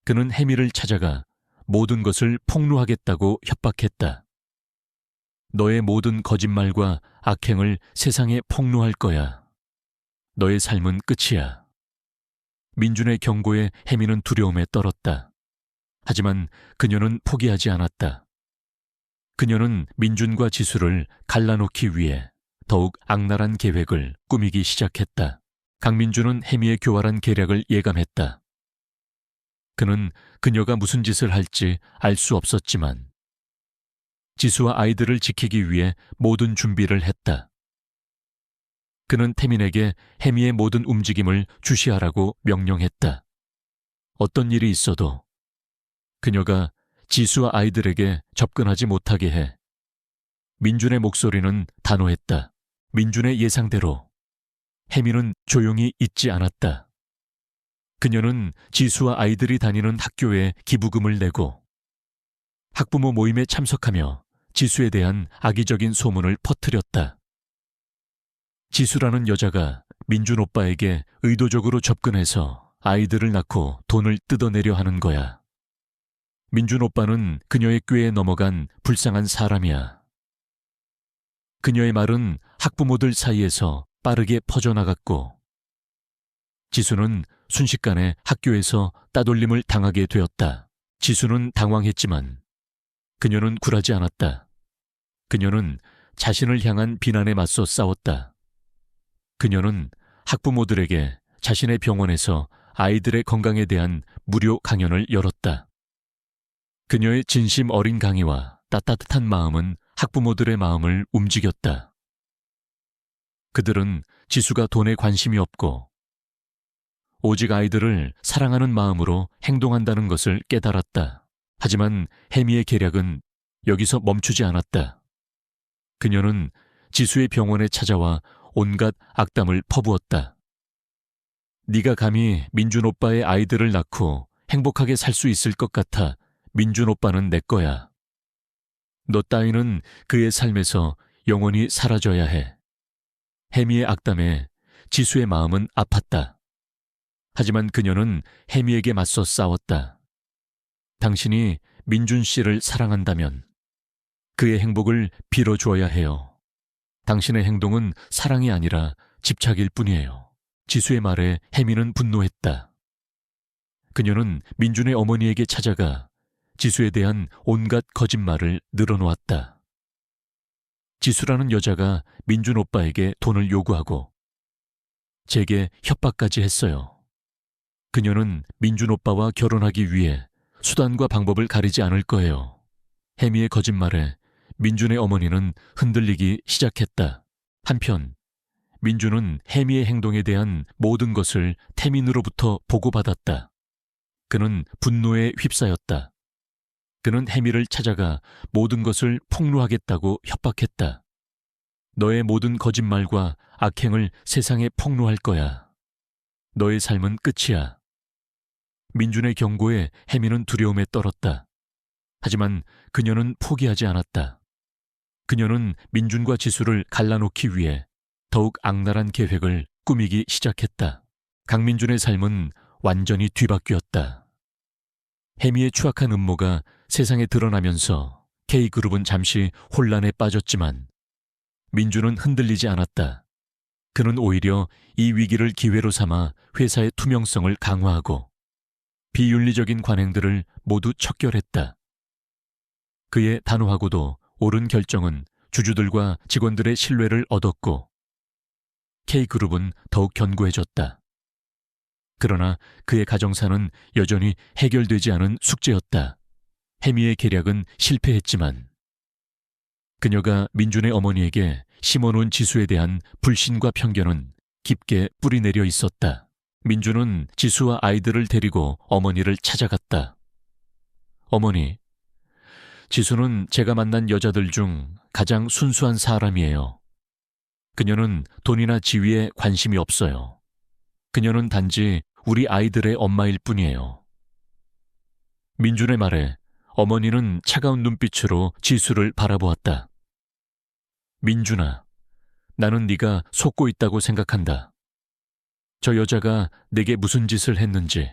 그는 혜미를 찾아가 모든 것을 폭로하겠다고 협박했다. 너의 모든 거짓말과 악행을 세상에 폭로할 거야. 너의 삶은 끝이야. 민준의 경고에 혜미는 두려움에 떨었다. 하지만 그녀는 포기하지 않았다. 그녀는 민준과 지수를 갈라놓기 위해 더욱 악랄한 계획을 꾸미기 시작했다. 강민준은 혜미의 교활한 계략을 예감했다. 그는 그녀가 무슨 짓을 할지 알 수 없었지만 지수와 아이들을 지키기 위해 모든 준비를 했다. 그는 태민에게 혜미의 모든 움직임을 주시하라고 명령했다. 어떤 일이 있어도 그녀가 지수와 아이들에게 접근하지 못하게 해. 민준의 목소리는 단호했다. 민준의 예상대로 혜미는 조용히 있지 않았다. 그녀는 지수와 아이들이 다니는 학교에 기부금을 내고 학부모 모임에 참석하며 지수에 대한 악의적인 소문을 퍼뜨렸다. 지수라는 여자가 민준 오빠에게 의도적으로 접근해서 아이들을 낳고 돈을 뜯어내려 하는 거야. 민준 오빠는 그녀의 꾀에 넘어간 불쌍한 사람이야. 그녀의 말은 학부모들 사이에서 빠르게 퍼져나갔고 지수는 순식간에 학교에서 따돌림을 당하게 되었다. 지수는 당황했지만 그녀는 굴하지 않았다. 그녀는 자신을 향한 비난에 맞서 싸웠다. 그녀는 학부모들에게 자신의 병원에서 아이들의 건강에 대한 무료 강연을 열었다. 그녀의 진심 어린 강의와 따뜻한 마음은 학부모들의 마음을 움직였다. 그들은 지수가 돈에 관심이 없고 오직 아이들을 사랑하는 마음으로 행동한다는 것을 깨달았다. 하지만 혜미의 계략은 여기서 멈추지 않았다. 그녀는 지수의 병원에 찾아와 온갖 악담을 퍼부었다. 네가 감히 민준 오빠의 아이들을 낳고 행복하게 살 수 있을 것 같아. 민준 오빠는 내 거야. 너 따위는 그의 삶에서 영원히 사라져야 해. 혜미의 악담에 지수의 마음은 아팠다. 하지만 그녀는 혜미에게 맞서 싸웠다. 당신이 민준 씨를 사랑한다면 그의 행복을 빌어주어야 해요. 당신의 행동은 사랑이 아니라 집착일 뿐이에요. 지수의 말에 혜미는 분노했다. 그녀는 민준의 어머니에게 찾아가 지수에 대한 온갖 거짓말을 늘어놓았다. 지수라는 여자가 민준 오빠에게 돈을 요구하고 제게 협박까지 했어요. 그녀는 민준 오빠와 결혼하기 위해 수단과 방법을 가리지 않을 거예요. 혜미의 거짓말에 민준의 어머니는 흔들리기 시작했다. 한편 민준은 혜미의 행동에 대한 모든 것을 태민으로부터 보고받았다. 그는 분노에 휩싸였다. 그는 혜미를 찾아가 모든 것을 폭로하겠다고 협박했다. 너의 모든 거짓말과 악행을 세상에 폭로할 거야. 너의 삶은 끝이야. 민준의 경고에 혜미는 두려움에 떨었다. 하지만 그녀는 포기하지 않았다. 그녀는 민준과 지수를 갈라놓기 위해 더욱 악랄한 계획을 꾸미기 시작했다. 강민준의 삶은 완전히 뒤바뀌었다. 혜미의 추악한 음모가 세상에 드러나면서 K그룹은 잠시 혼란에 빠졌지만 민주는 흔들리지 않았다. 그는 오히려 이 위기를 기회로 삼아 회사의 투명성을 강화하고 비윤리적인 관행들을 모두 척결했다. 그의 단호하고도 옳은 결정은 주주들과 직원들의 신뢰를 얻었고 K그룹은 더욱 견고해졌다. 그러나 그의 가정사는 여전히 해결되지 않은 숙제였다. 혜미의 계략은 실패했지만 그녀가 민준의 어머니에게 심어놓은 지수에 대한 불신과 편견은 깊게 뿌리내려 있었다. 민준은 지수와 아이들을 데리고 어머니를 찾아갔다. 어머니, 지수는 제가 만난 여자들 중 가장 순수한 사람이에요. 그녀는 돈이나 지위에 관심이 없어요. 그녀는 단지 우리 아이들의 엄마일 뿐이에요. 민준의 말에 어머니는 차가운 눈빛으로 지수를 바라보았다. 민준아, 나는 네가 속고 있다고 생각한다. 저 여자가 내게 무슨 짓을 했는지,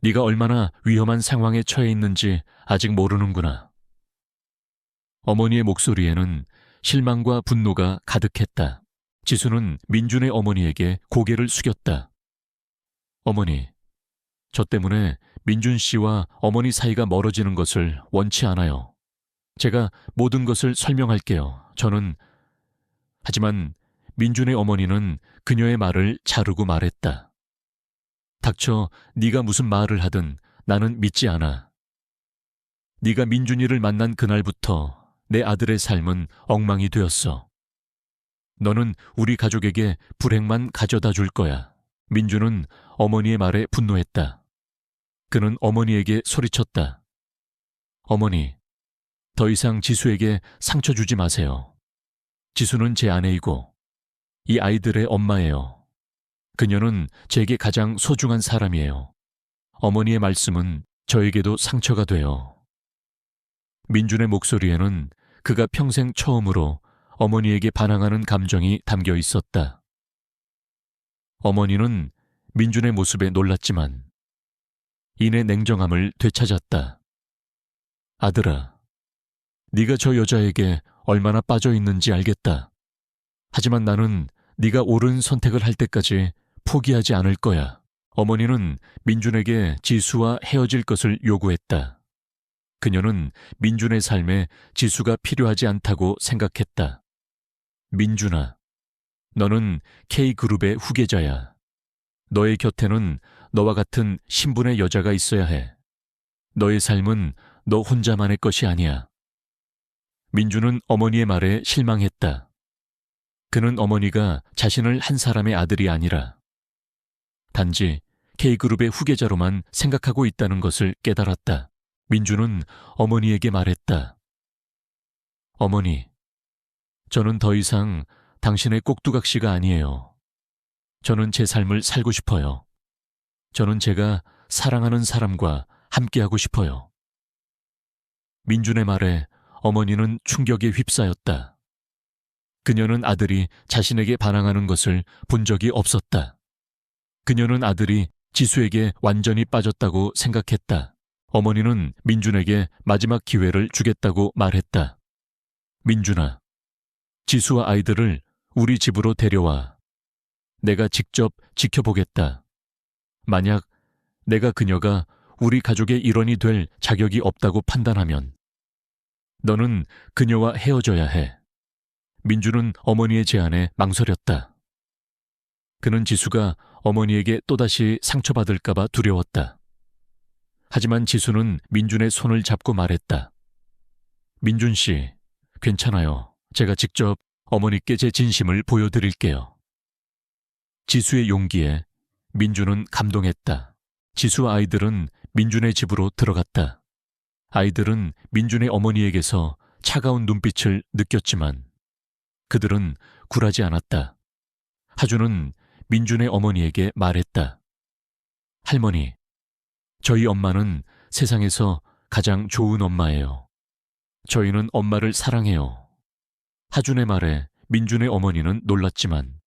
네가 얼마나 위험한 상황에 처해 있는지 아직 모르는구나. 어머니의 목소리에는 실망과 분노가 가득했다. 지수는 민준의 어머니에게 고개를 숙였다. 어머니, 저 때문에 민준 씨와 어머니 사이가 멀어지는 것을 원치 않아요. 제가 모든 것을 설명할게요. 하지만 민준의 어머니는 그녀의 말을 자르고 말했다. 닥쳐, 네가 무슨 말을 하든 나는 믿지 않아. 네가 민준이를 만난 그날부터 내 아들의 삶은 엉망이 되었어. 너는 우리 가족에게 불행만 가져다 줄 거야. 민준은 어머니의 말에 분노했다. 그는 어머니에게 소리쳤다. 어머니, 더 이상 지수에게 상처 주지 마세요. 지수는 제 아내이고 이 아이들의 엄마예요. 그녀는 제게 가장 소중한 사람이에요. 어머니의 말씀은 저에게도 상처가 돼요. 민준의 목소리에는 그가 평생 처음으로 어머니에게 반항하는 감정이 담겨 있었다. 어머니는 민준의 모습에 놀랐지만 이내 냉정함을 되찾았다. 아들아, 네가 저 여자에게 얼마나 빠져 있는지 알겠다. 하지만 나는 네가 옳은 선택을 할 때까지 포기하지 않을 거야. 어머니는 민준에게 지수와 헤어질 것을 요구했다. 그녀는 민준의 삶에 지수가 필요하지 않다고 생각했다. 민준아, 너는 K그룹의 후계자야. 너의 곁에는 너와 같은 신분의 여자가 있어야 해. 너의 삶은 너 혼자만의 것이 아니야. 민준은 어머니의 말에 실망했다. 그는 어머니가 자신을 한 사람의 아들이 아니라 단지 K그룹의 후계자로만 생각하고 있다는 것을 깨달았다. 민준은 어머니에게 말했다. 어머니, 저는 더 이상 당신의 꼭두각시가 아니에요. 저는 제 삶을 살고 싶어요. 저는 제가 사랑하는 사람과 함께하고 싶어요. 민준의 말에 어머니는 충격에 휩싸였다. 그녀는 아들이 자신에게 반항하는 것을 본 적이 없었다. 그녀는 아들이 지수에게 완전히 빠졌다고 생각했다. 어머니는 민준에게 마지막 기회를 주겠다고 말했다. 민준아, 지수와 아이들을 우리 집으로 데려와. 내가 직접 지켜보겠다. 만약 내가 그녀가 우리 가족의 일원이 될 자격이 없다고 판단하면 너는 그녀와 헤어져야 해. 민준은 어머니의 제안에 망설였다. 그는 지수가 어머니에게 또다시 상처받을까봐 두려웠다. 하지만 지수는 민준의 손을 잡고 말했다. 민준 씨, 괜찮아요. 제가 직접 어머니께 제 진심을 보여드릴게요. 지수의 용기에 민준은 감동했다. 지수와 아이들은 민준의 집으로 들어갔다. 아이들은 민준의 어머니에게서 차가운 눈빛을 느꼈지만 그들은 굴하지 않았다. 하주는 민준의 어머니에게 말했다. 할머니, 저희 엄마는 세상에서 가장 좋은 엄마예요. 저희는 엄마를 사랑해요. 하준의 말에 민준의 어머니는 놀랐지만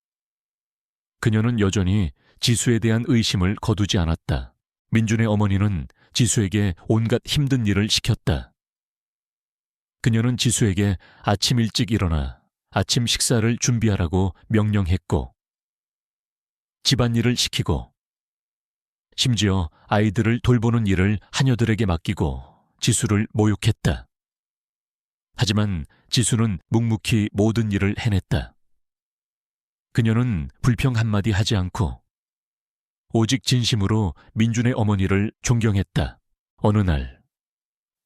그녀는 여전히 지수에 대한 의심을 거두지 않았다. 민준의 어머니는 지수에게 온갖 힘든 일을 시켰다. 그녀는 지수에게 아침 일찍 일어나 아침 식사를 준비하라고 명령했고, 집안일을 시키고, 심지어 아이들을 돌보는 일을 하녀들에게 맡기고 지수를 모욕했다. 하지만 지수는 묵묵히 모든 일을 해냈다. 그녀는 불평 한마디 하지 않고 오직 진심으로 민준의 어머니를 존경했다. 어느 날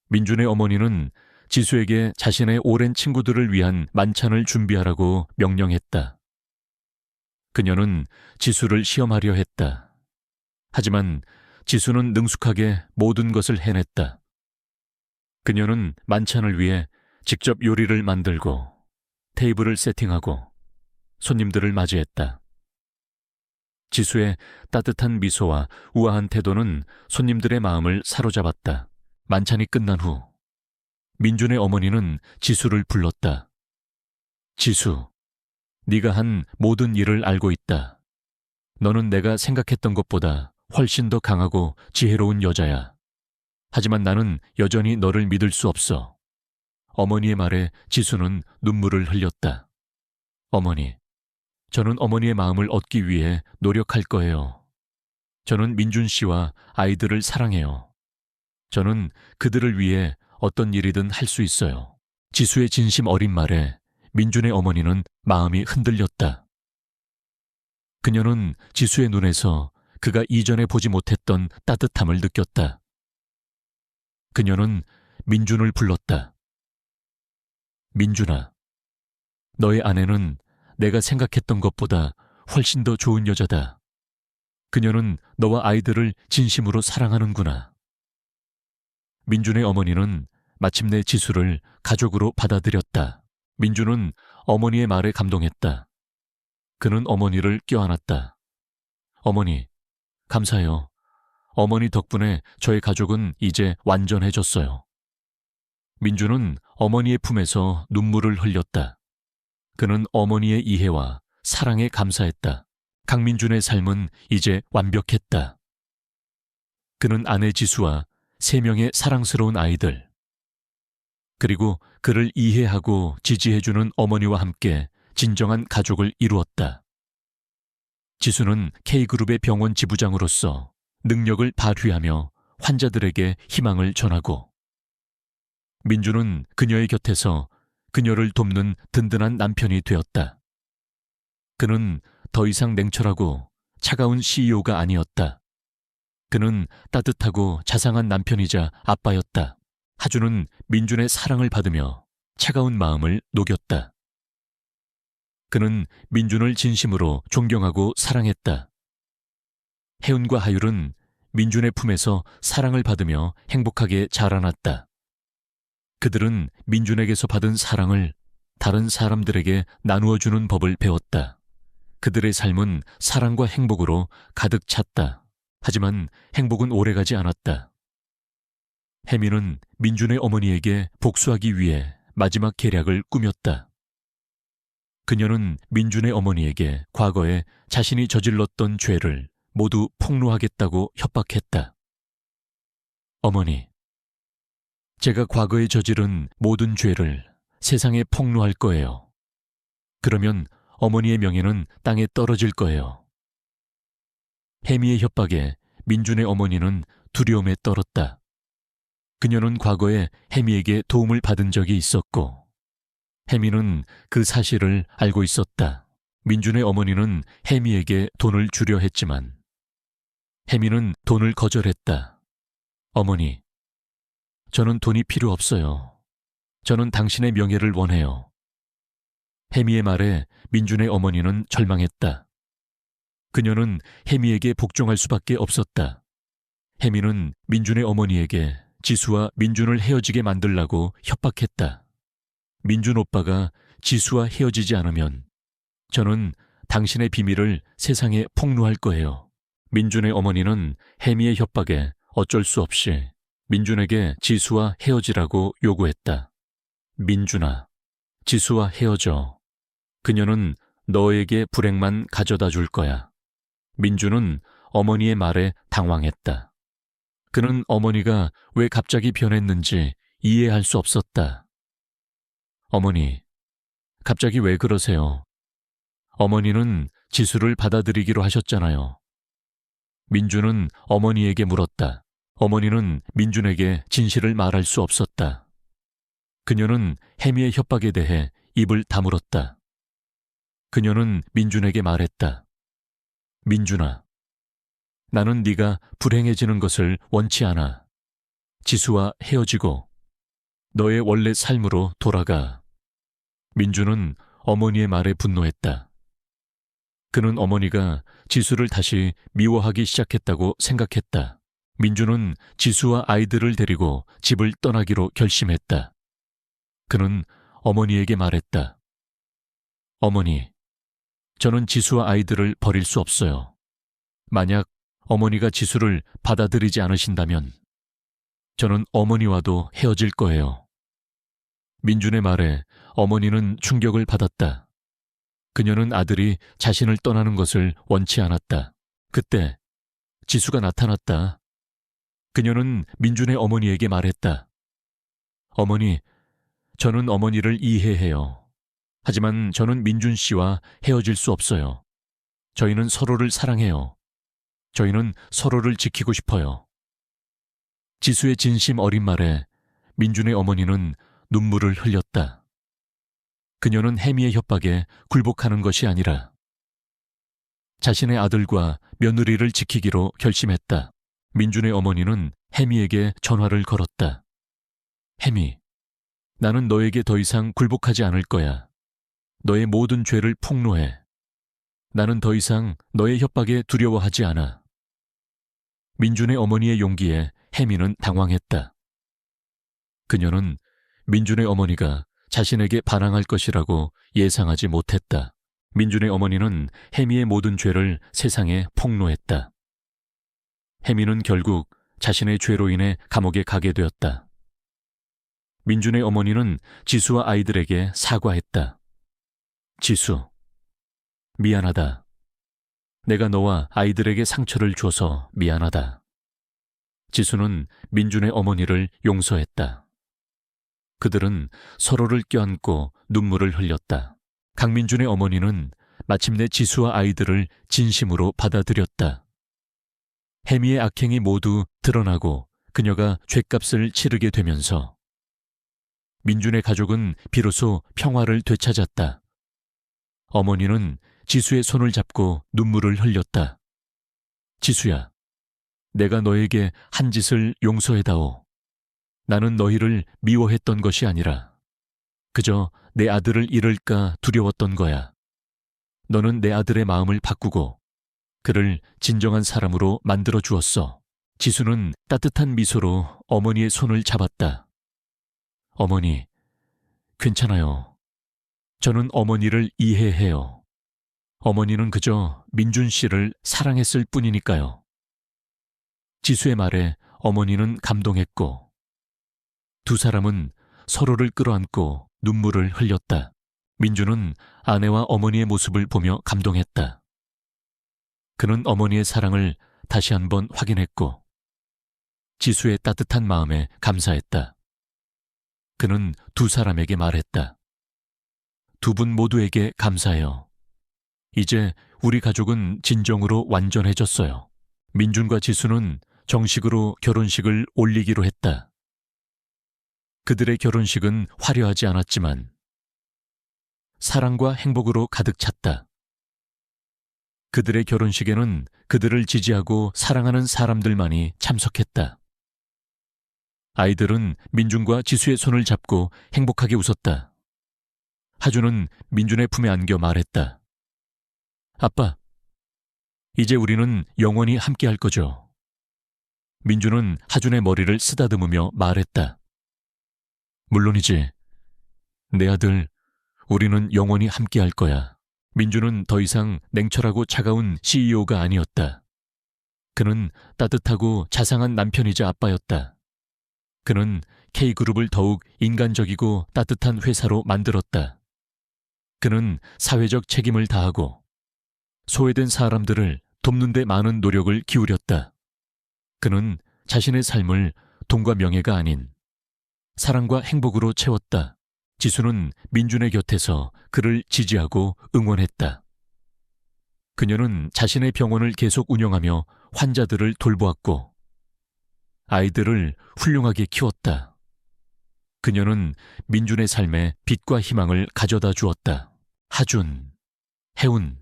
민준의 어머니는 지수에게 자신의 오랜 친구들을 위한 만찬을 준비하라고 명령했다. 그녀는 지수를 시험하려 했다. 하지만 지수는 능숙하게 모든 것을 해냈다. 그녀는 만찬을 위해 직접 요리를 만들고 테이블을 세팅하고 손님들을 맞이했다. 지수의 따뜻한 미소와 우아한 태도는 손님들의 마음을 사로잡았다. 만찬이 끝난 후 민준의 어머니는 지수를 불렀다. 지수, 네가 한 모든 일을 알고 있다. 너는 내가 생각했던 것보다 훨씬 더 강하고 지혜로운 여자야. 하지만 나는 여전히 너를 믿을 수 없어. 어머니의 말에 지수는 눈물을 흘렸다. 어머니, 저는 어머니의 마음을 얻기 위해 노력할 거예요. 저는 민준 씨와 아이들을 사랑해요. 저는 그들을 위해 어떤 일이든 할 수 있어요. 지수의 진심 어린 말에 민준의 어머니는 마음이 흔들렸다. 그녀는 지수의 눈에서 그가 이전에 보지 못했던 따뜻함을 느꼈다. 그녀는 민준을 불렀다. 민준아, 너의 아내는 내가 생각했던 것보다 훨씬 더 좋은 여자다. 그녀는 너와 아이들을 진심으로 사랑하는구나. 민준의 어머니는 마침내 지수를 가족으로 받아들였다. 민준은 어머니의 말에 감동했다. 그는 어머니를 껴안았다. 어머니, 감사해요. 어머니 덕분에 저의 가족은 이제 완전해졌어요. 민준은 어머니의 품에서 눈물을 흘렸다. 그는 어머니의 이해와 사랑에 감사했다. 강민준의 삶은 이제 완벽했다. 그는 아내 지수와 3명의 사랑스러운 아이들, 그리고 그를 이해하고 지지해주는 어머니와 함께 진정한 가족을 이루었다. 지수는 K그룹의 병원 지부장으로서 능력을 발휘하며 환자들에게 희망을 전하고, 민준은 그녀의 곁에서 그녀를 돕는 든든한 남편이 되었다. 그는 더 이상 냉철하고 차가운 CEO가 아니었다. 그는 따뜻하고 자상한 남편이자 아빠였다. 하주는 민준의 사랑을 받으며 차가운 마음을 녹였다. 그는 민준을 진심으로 존경하고 사랑했다. 혜은과 하율은 민준의 품에서 사랑을 받으며 행복하게 자라났다. 그들은 민준에게서 받은 사랑을 다른 사람들에게 나누어주는 법을 배웠다. 그들의 삶은 사랑과 행복으로 가득 찼다. 하지만 행복은 오래가지 않았다. 혜미는 민준의 어머니에게 복수하기 위해 마지막 계략을 꾸몄다. 그녀는 민준의 어머니에게 과거에 자신이 저질렀던 죄를 모두 폭로하겠다고 협박했다. 어머니, 제가 과거에 저지른 모든 죄를 세상에 폭로할 거예요. 그러면 어머니의 명예는 땅에 떨어질 거예요. 혜미의 협박에 민준의 어머니는 두려움에 떨었다. 그녀는 과거에 혜미에게 도움을 받은 적이 있었고, 혜미는 그 사실을 알고 있었다. 민준의 어머니는 혜미에게 돈을 주려 했지만 혜미는 돈을 거절했다. 어머니, 저는 돈이 필요 없어요. 저는 당신의 명예를 원해요. 혜미의 말에 민준의 어머니는 절망했다. 그녀는 혜미에게 복종할 수밖에 없었다. 혜미는 민준의 어머니에게 지수와 민준을 헤어지게 만들라고 협박했다. 민준 오빠가 지수와 헤어지지 않으면 저는 당신의 비밀을 세상에 폭로할 거예요. 민준의 어머니는 혜미의 협박에 어쩔 수 없이 민준에게 지수와 헤어지라고 요구했다. 민준아, 지수와 헤어져. 그녀는 너에게 불행만 가져다 줄 거야. 민준은 어머니의 말에 당황했다. 그는 어머니가 왜 갑자기 변했는지 이해할 수 없었다. 어머니, 갑자기 왜 그러세요? 어머니는 지수를 받아들이기로 하셨잖아요. 민주는 어머니에게 물었다. 어머니는 민준에게 진실을 말할 수 없었다. 그녀는 혜미의 협박에 대해 입을 다물었다. 그녀는 민준에게 말했다. 민준아, 나는 네가 불행해지는 것을 원치 않아. 지수와 헤어지고 너의 원래 삶으로 돌아가. 민준은 어머니의 말에 분노했다. 그는 어머니가 지수를 다시 미워하기 시작했다고 생각했다. 민준은 지수와 아이들을 데리고 집을 떠나기로 결심했다. 그는 어머니에게 말했다. 어머니, 저는 지수와 아이들을 버릴 수 없어요. 만약 어머니가 지수를 받아들이지 않으신다면 저는 어머니와도 헤어질 거예요. 민준의 말에 어머니는 충격을 받았다. 그녀는 아들이 자신을 떠나는 것을 원치 않았다. 그때 지수가 나타났다. 그녀는 민준의 어머니에게 말했다. 어머니, 저는 어머니를 이해해요. 하지만 저는 민준 씨와 헤어질 수 없어요. 저희는 서로를 사랑해요. 저희는 서로를 지키고 싶어요. 지수의 진심 어린 말에 민준의 어머니는 눈물을 흘렸다. 그녀는 혜미의 협박에 굴복하는 것이 아니라 자신의 아들과 며느리를 지키기로 결심했다. 민준의 어머니는 혜미에게 전화를 걸었다. 혜미, 나는 너에게 더 이상 굴복하지 않을 거야. 너의 모든 죄를 폭로해. 나는 더 이상 너의 협박에 두려워하지 않아. 민준의 어머니의 용기에 혜미는 당황했다. 그녀는 민준의 어머니가 자신에게 반항할 것이라고 예상하지 못했다. 민준의 어머니는 혜미의 모든 죄를 세상에 폭로했다. 혜미는 결국 자신의 죄로 인해 감옥에 가게 되었다. 민준의 어머니는 지수와 아이들에게 사과했다. 지수, 미안하다. 내가 너와 아이들에게 상처를 줘서 미안하다. 지수는 민준의 어머니를 용서했다. 그들은 서로를 껴안고 눈물을 흘렸다. 강민준의 어머니는 마침내 지수와 아이들을 진심으로 받아들였다. 혜미의 악행이 모두 드러나고 그녀가 죗값을 치르게 되면서 민준의 가족은 비로소 평화를 되찾았다. 어머니는 지수의 손을 잡고 눈물을 흘렸다. 지수야, 내가 너에게 한 짓을 용서해다오. 나는 너희를 미워했던 것이 아니라 그저 내 아들을 잃을까 두려웠던 거야. 너는 내 아들의 마음을 바꾸고 그를 진정한 사람으로 만들어 주었어. 지수는 따뜻한 미소로 어머니의 손을 잡았다. 어머니, 괜찮아요. 저는 어머니를 이해해요. 어머니는 그저 민준 씨를 사랑했을 뿐이니까요. 지수의 말에 어머니는 감동했고 두 사람은 서로를 끌어안고 눈물을 흘렸다. 민준은 아내와 어머니의 모습을 보며 감동했다. 그는 어머니의 사랑을 다시 한번 확인했고 지수의 따뜻한 마음에 감사했다. 그는 두 사람에게 말했다. 두 분 모두에게 감사해요. 이제 우리 가족은 진정으로 완전해졌어요. 민준과 지수는 정식으로 결혼식을 올리기로 했다. 그들의 결혼식은 화려하지 않았지만 사랑과 행복으로 가득 찼다. 그들의 결혼식에는 그들을 지지하고 사랑하는 사람들만이 참석했다. 아이들은 민준과 지수의 손을 잡고 행복하게 웃었다. 하준은 민준의 품에 안겨 말했다. 아빠, 이제 우리는 영원히 함께할 거죠. 민준은 하준의 머리를 쓰다듬으며 말했다. 물론이지. 내 아들, 우리는 영원히 함께할 거야. 민준은 더 이상 냉철하고 차가운 CEO가 아니었다. 그는 따뜻하고 자상한 남편이자 아빠였다. 그는 K그룹을 더욱 인간적이고 따뜻한 회사로 만들었다. 그는 사회적 책임을 다하고 소외된 사람들을 돕는 데 많은 노력을 기울였다. 그는 자신의 삶을 돈과 명예가 아닌 사랑과 행복으로 채웠다. 지수는 민준의 곁에서 그를 지지하고 응원했다. 그녀는 자신의 병원을 계속 운영하며 환자들을 돌보았고 아이들을 훌륭하게 키웠다. 그녀는 민준의 삶에 빛과 희망을 가져다 주었다. 하준, 혜운,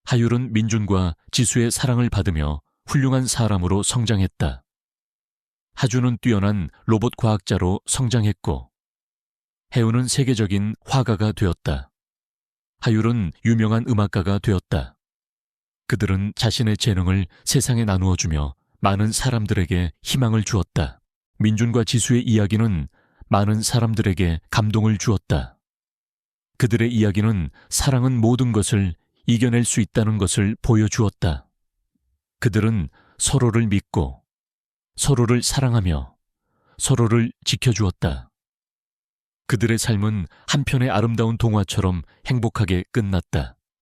하율은 민준과 지수의 사랑을 받으며 훌륭한 사람으로 성장했다. 하준은 뛰어난 로봇 과학자로 성장했고 혜운은 세계적인 화가가 되었다. 하율은 유명한 음악가가 되었다. 그들은 자신의 재능을 세상에 나누어주며 많은 사람들에게 희망을 주었다. 민준과 지수의 이야기는 많은 사람들에게 감동을 주었다. 그들의 이야기는 사랑은 모든 것을 이겨낼 수 있다는 것을 보여주었다. 그들은 서로를 믿고 서로를 사랑하며 서로를 지켜주었다. 그들의 삶은 한편의 아름다운 동화처럼 행복하게 끝났다.